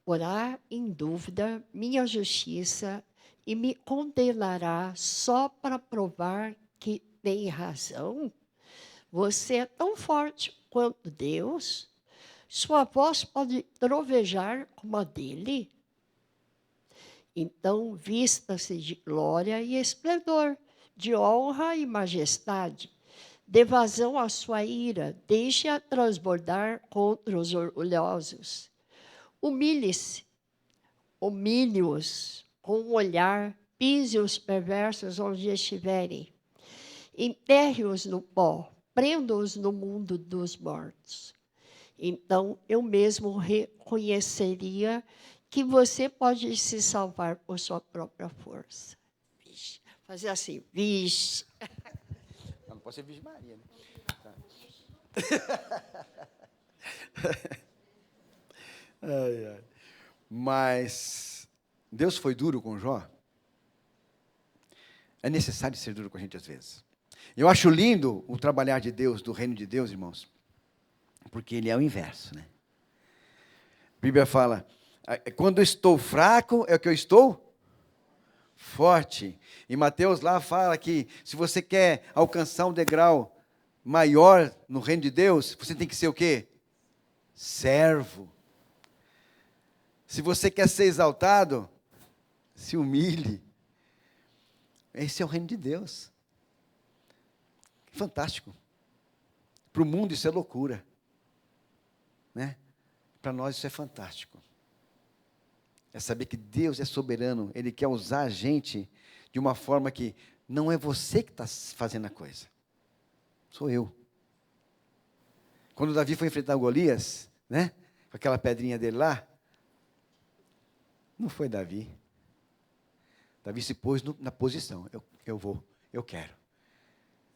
Porá em dúvida minha justiça e me condenará só para provar que tem razão? Você é tão forte quanto Deus? Sua voz pode trovejar como a dele? Então, vista-se de glória e esplendor, de honra e majestade. Dê vazão à sua ira, deixe-a transbordar contra os orgulhosos. Humilhe-se, humilhe-os com o olhar, pise os perversos onde estiverem. Enterre-os no pó, prenda-os no mundo dos mortos. Então, eu mesmo reconheceria que você pode se salvar por sua própria força. Vixe. Fazer assim, vixe. Não pode ser Virgem Maria, né? Ai, ai. Mas Deus foi duro com Jó? É necessário ser duro com a gente às vezes. Eu acho lindo o trabalhar de Deus, do reino de Deus, irmãos, porque ele é o inverso, né? A Bíblia fala, quando eu estou fraco, é o que eu estou forte. E Mateus lá fala que se você quer alcançar um degrau maior no reino de Deus, você tem que ser o quê? Servo. Se você quer ser exaltado, se humilhe. Esse é o reino de Deus. Fantástico. Para o mundo isso é loucura. Né? Para nós isso é fantástico. É saber que Deus é soberano. Ele quer usar a gente de uma forma que não é você que está fazendo a coisa. Sou eu. Quando Davi foi enfrentar Golias, né? Com aquela pedrinha dele lá, não foi Davi. Davi se pôs na posição. Eu vou, eu quero.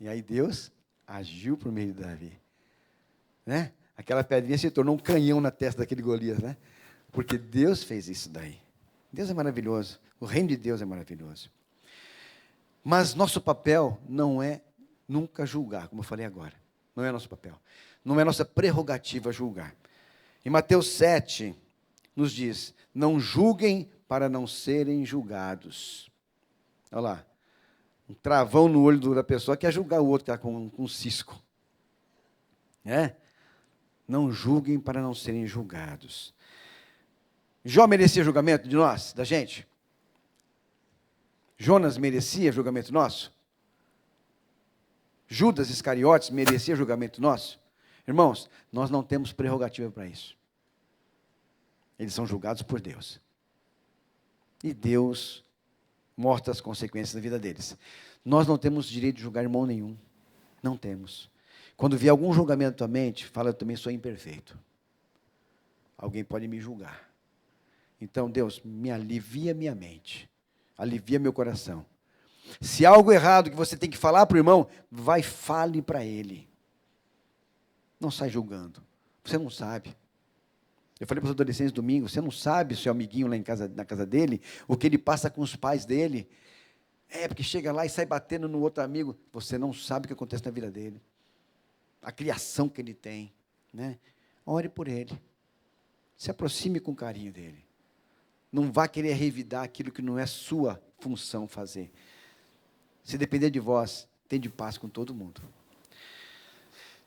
E aí Deus agiu por meio de Davi. Né? Aquela pedrinha se tornou um canhão na testa daquele Golias, né? Porque Deus fez isso daí. Deus é maravilhoso. O reino de Deus é maravilhoso. Mas nosso papel não é nunca julgar, como eu falei agora. Não é nosso papel. Não é nossa prerrogativa julgar. Em Mateus 7, nos diz, não julguem para não serem julgados. Olha lá. Um travão no olho da pessoa quer julgar o outro que está com um cisco. É? Não julguem para não serem julgados. Jó merecia julgamento de nós, da gente? Jonas merecia julgamento nosso? Judas Iscariotes merecia julgamento nosso? Irmãos, nós não temos prerrogativa para isso. Eles são julgados por Deus. E Deus mostra as consequências da vida deles. Nós não temos direito de julgar irmão nenhum. Não temos. Quando vier algum julgamento na tua mente, fala, eu também sou imperfeito. Alguém pode me julgar. Então, Deus, me alivia minha mente. Alivia meu coração. Se há algo errado que você tem que falar para o irmão, vai, fale para ele. Não sai julgando. Você não sabe. Eu falei para os adolescentes domingo, você não sabe, seu amiguinho lá na casa dele, o que ele passa com os pais dele. É, porque chega lá e sai batendo no outro amigo. Você não sabe o que acontece na vida dele. A criação que ele tem. Né? Ore por ele. Se aproxime com carinho dele. Não vá querer revidar aquilo que não é sua função fazer. Se depender de vós, tende paz com todo mundo.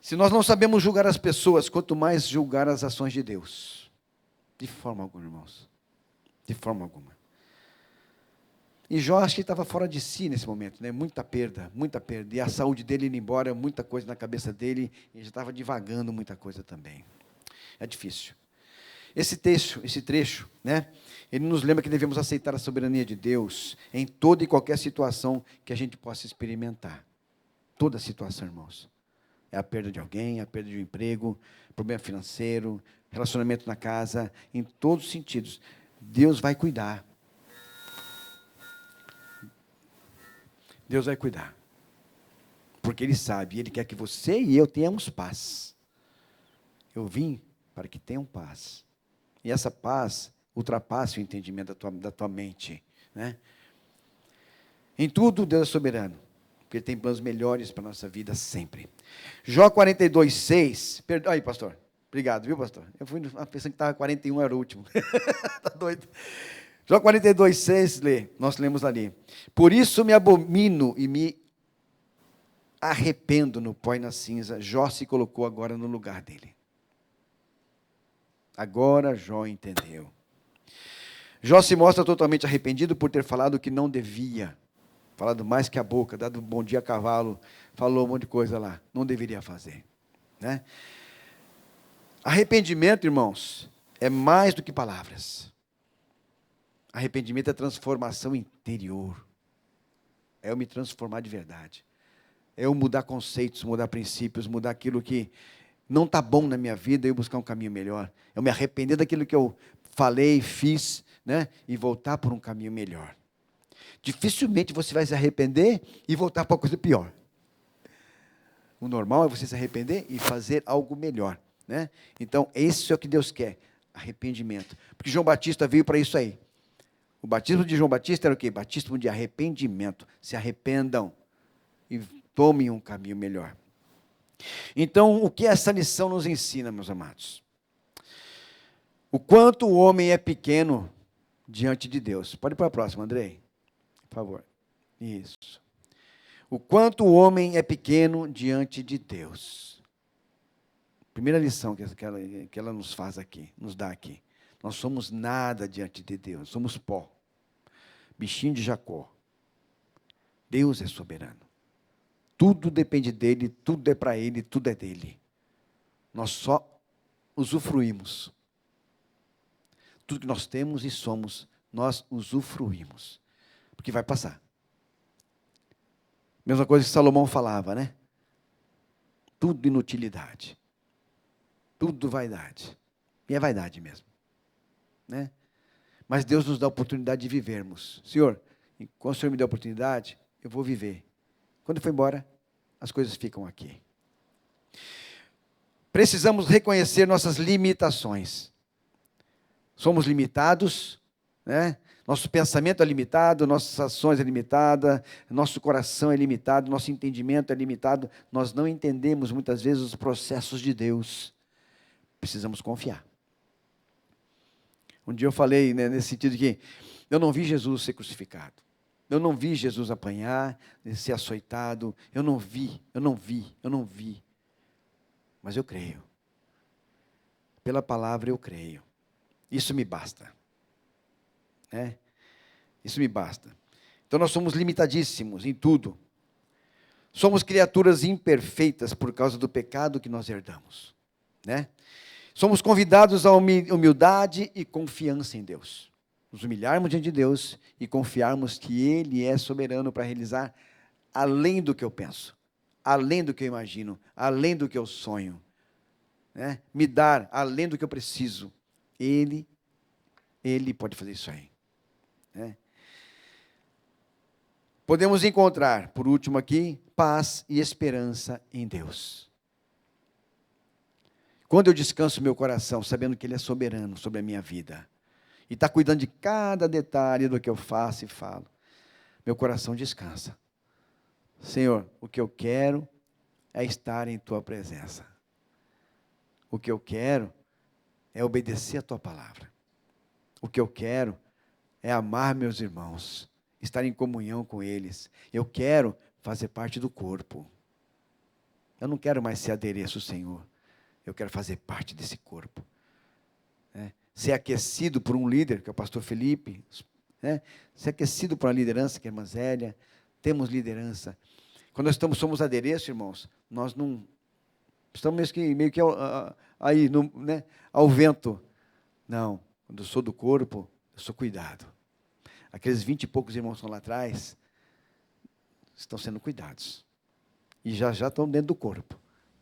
Se nós não sabemos julgar as pessoas, quanto mais julgar as ações de Deus. De forma alguma, irmãos. De forma alguma. E Jó, acho que estava fora de si nesse momento, né? Muita perda, muita perda. E a saúde dele indo embora, muita coisa na cabeça dele, e já estava divagando muita coisa também. É difícil. Esse trecho, né? Ele nos lembra que devemos aceitar a soberania de Deus em toda e qualquer situação que a gente possa experimentar. Toda situação, irmãos. É a perda de alguém, a perda de um emprego, problema financeiro, relacionamento na casa, em todos os sentidos. Deus vai cuidar. Deus vai cuidar. Porque Ele sabe, Ele quer que você e eu tenhamos paz. Eu vim para que tenham paz. E essa paz ultrapasse o entendimento da tua mente, né? Em tudo, Deus é soberano, porque Ele tem planos melhores para a nossa vida sempre. Jó 42:6, aí, pastor, obrigado, viu, pastor? Eu fui pensando que estava 41, era o último. Está doido. Jó 42:6, nós lemos ali. Por isso me abomino e me arrependo no pó e na cinza. Jó se colocou agora no lugar dele. Agora Jó entendeu. Jó se mostra totalmente arrependido por ter falado o que não devia. Falado mais que a boca, dado um bom dia a cavalo, falou um monte de coisa lá. Não deveria fazer, né? Arrependimento, irmãos, é mais do que palavras. Arrependimento é transformação interior. É eu me transformar de verdade. É eu mudar conceitos, mudar princípios, mudar aquilo que não está bom na minha vida e eu buscar um caminho melhor. Eu me arrepender daquilo que eu falei, fiz, né? E voltar por um caminho melhor. Dificilmente você vai se arrepender e voltar para uma coisa pior. O normal é você se arrepender e fazer algo melhor, né? Então, esse é o que Deus quer, arrependimento. Porque João Batista veio para isso aí. O batismo de João Batista era o quê? Batismo de arrependimento. Se arrependam e tomem um caminho melhor. Então, o que essa lição nos ensina, meus amados? O quanto o homem é pequeno diante de Deus. Pode ir para a próxima, Andrei, por favor. Isso. O quanto o homem é pequeno diante de Deus. Primeira lição que ela nos faz aqui, nos dá aqui. Nós somos nada diante de Deus, somos pó. Bichinho de Jacó. Deus é soberano. Tudo depende dele, tudo é para ele, tudo é dele. Nós só usufruímos. Tudo que nós temos e somos, nós usufruímos. Porque vai passar. Mesma coisa que Salomão falava, né? Tudo inutilidade. Tudo vaidade. E é vaidade mesmo, né? Mas Deus nos dá a oportunidade de vivermos. Senhor, quando o Senhor me dá a oportunidade, eu vou viver. Quando eu for embora, as coisas ficam aqui. Precisamos reconhecer nossas limitações. Somos limitados, né? Nosso pensamento é limitado, nossas ações é limitada, nosso coração é limitado, nosso entendimento é limitado. Nós não entendemos muitas vezes os processos de Deus. Precisamos confiar. Um dia eu falei, né, nesse sentido de que eu não vi Jesus ser crucificado. Eu não vi Jesus apanhar, ser açoitado. Eu não vi. Mas eu creio. Pela palavra eu creio. Isso me basta. Né? Isso me basta. Então nós somos limitadíssimos em tudo. Somos criaturas imperfeitas por causa do pecado que nós herdamos. Né? Somos convidados à humildade e confiança em Deus. Nos humilharmos diante de Deus e confiarmos que Ele é soberano para realizar além do que eu penso, além do que eu imagino, além do que eu sonho, né? Me dar além do que eu preciso. Ele pode fazer isso aí, né? Podemos encontrar, por último aqui, paz e esperança em Deus. Quando eu descanso meu coração, sabendo que Ele é soberano sobre a minha vida, e está cuidando de cada detalhe do que eu faço e falo, meu coração descansa. Senhor, o que eu quero é estar em Tua presença. O que eu quero é obedecer a Tua palavra. O que eu quero é amar meus irmãos, estar em comunhão com eles. Eu quero fazer parte do corpo. Eu não quero mais ser adereço, Senhor. Eu quero fazer parte desse corpo. Né? Ser aquecido por um líder, que é o pastor Felipe. Né? Ser aquecido por uma liderança, que é a irmã Zélia. Temos liderança. Quando nós somos adereço, irmãos, nós não... Estamos meio que aí, né, ao vento. Não, quando eu sou do corpo, eu sou cuidado. Aqueles 20 e poucos irmãos que estão lá atrás, estão sendo cuidados. E já estão dentro do corpo.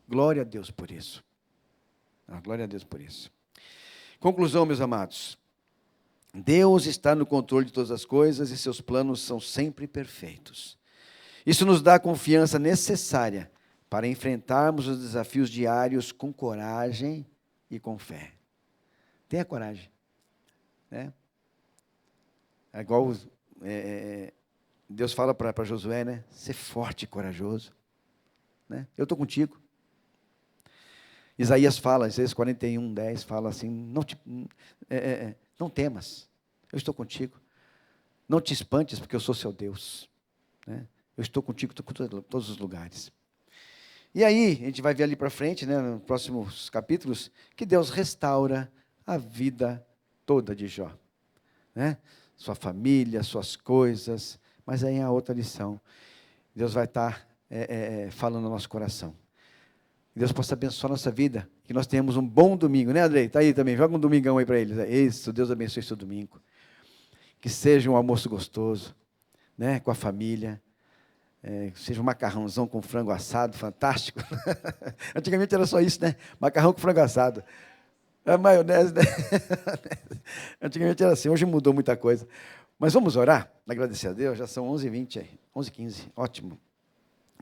Glória a Deus por isso. Glória a Deus por isso. Conclusão, meus amados. Deus está no controle de todas as coisas e seus planos são sempre perfeitos. Isso nos dá a confiança necessária para enfrentarmos os desafios diários com coragem e com fé. Tenha coragem. Né? É igual Deus fala para Josué, né? Ser forte e corajoso. Né? Eu estou contigo. Isaías 41:10 fala assim, não temas, eu estou contigo. Não te espantes, porque eu sou seu Deus. Né? Eu estou contigo em todos os lugares. E aí, a gente vai ver ali para frente, né, nos próximos capítulos, que Deus restaura a vida toda de Jó. Né? Sua família, suas coisas, mas aí é a outra lição. Deus vai estar falando no nosso coração. Deus possa abençoar a nossa vida, que nós tenhamos um bom domingo, né, Andrei? Está aí também, joga um domingão aí para eles. Isso, Deus abençoe seu domingo. Que seja um almoço gostoso, né, com a família, seja um macarrãozão com frango assado, fantástico. Antigamente era só isso, né? Macarrão com frango assado. A maionese, né? Antigamente era assim, hoje mudou muita coisa. Mas vamos orar, agradecer a Deus, já são 11h20, 11h15, ótimo.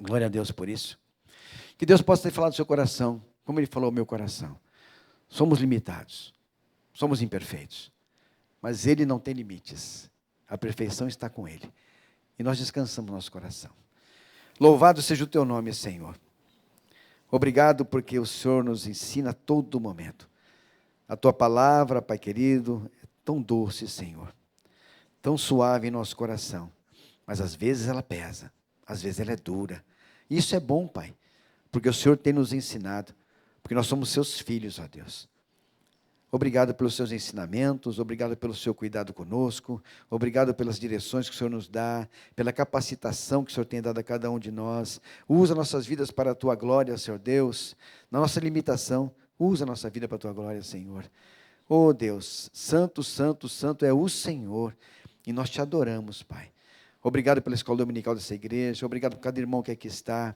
Glória a Deus por isso. Que Deus possa ter falado no seu coração, como Ele falou ao meu coração. Somos limitados, somos imperfeitos, mas Ele não tem limites. A perfeição está com Ele. E nós descansamos no nosso coração. Louvado seja o Teu nome, Senhor. Obrigado porque o Senhor nos ensina a todo momento. A Tua palavra, Pai querido, é tão doce, Senhor. Tão suave em nosso coração. Mas às vezes ela pesa, às vezes ela é dura. E isso é bom, Pai. Porque o Senhor tem nos ensinado, porque nós somos seus filhos, ó Deus. Obrigado pelos seus ensinamentos, obrigado pelo seu cuidado conosco, obrigado pelas direções que o Senhor nos dá, pela capacitação que o Senhor tem dado a cada um de nós. Usa nossas vidas para a Tua glória, Senhor Deus. Na nossa limitação, usa a nossa vida para a Tua glória, Senhor. Oh Deus, santo, santo, santo é o Senhor, e nós Te adoramos, Pai. Obrigado pela escola dominical dessa igreja, obrigado por cada irmão que aqui está.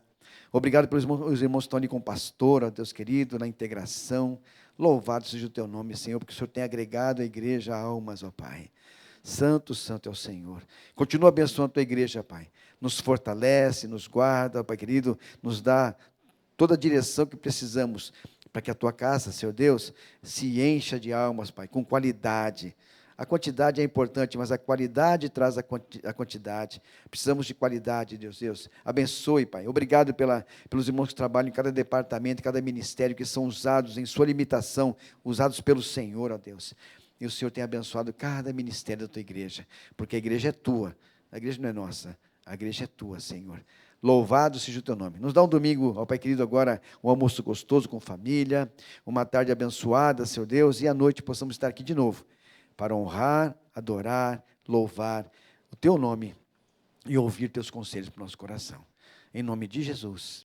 Obrigado pelos irmãos que estão ali com o pastor, ó Deus querido, na integração. Louvado seja o Teu nome, Senhor, porque o Senhor tem agregado a igreja a almas, ó Pai. Santo, santo é o Senhor. Continua abençoando a Tua igreja, Pai. Nos fortalece, nos guarda, Pai querido, nos dá toda a direção que precisamos para que a Tua casa, Senhor Deus, se encha de almas, Pai, com qualidade. A quantidade é importante, mas a qualidade traz a quantidade. Precisamos de qualidade, Deus. Abençoe, Pai. Obrigado pelos irmãos que trabalham em cada departamento, em cada ministério, que são usados em sua limitação, usados pelo Senhor, ó Deus. E o Senhor tem abençoado cada ministério da Tua igreja, porque a igreja é Tua, a igreja não é nossa, a igreja é Tua, Senhor. Louvado seja o Teu nome. Nos dá um domingo, ó Pai querido, agora um almoço gostoso com família, uma tarde abençoada, Senhor Deus, e à noite possamos estar aqui de novo, para honrar, adorar, louvar o Teu nome e ouvir Teus conselhos para o nosso coração. Em nome de Jesus.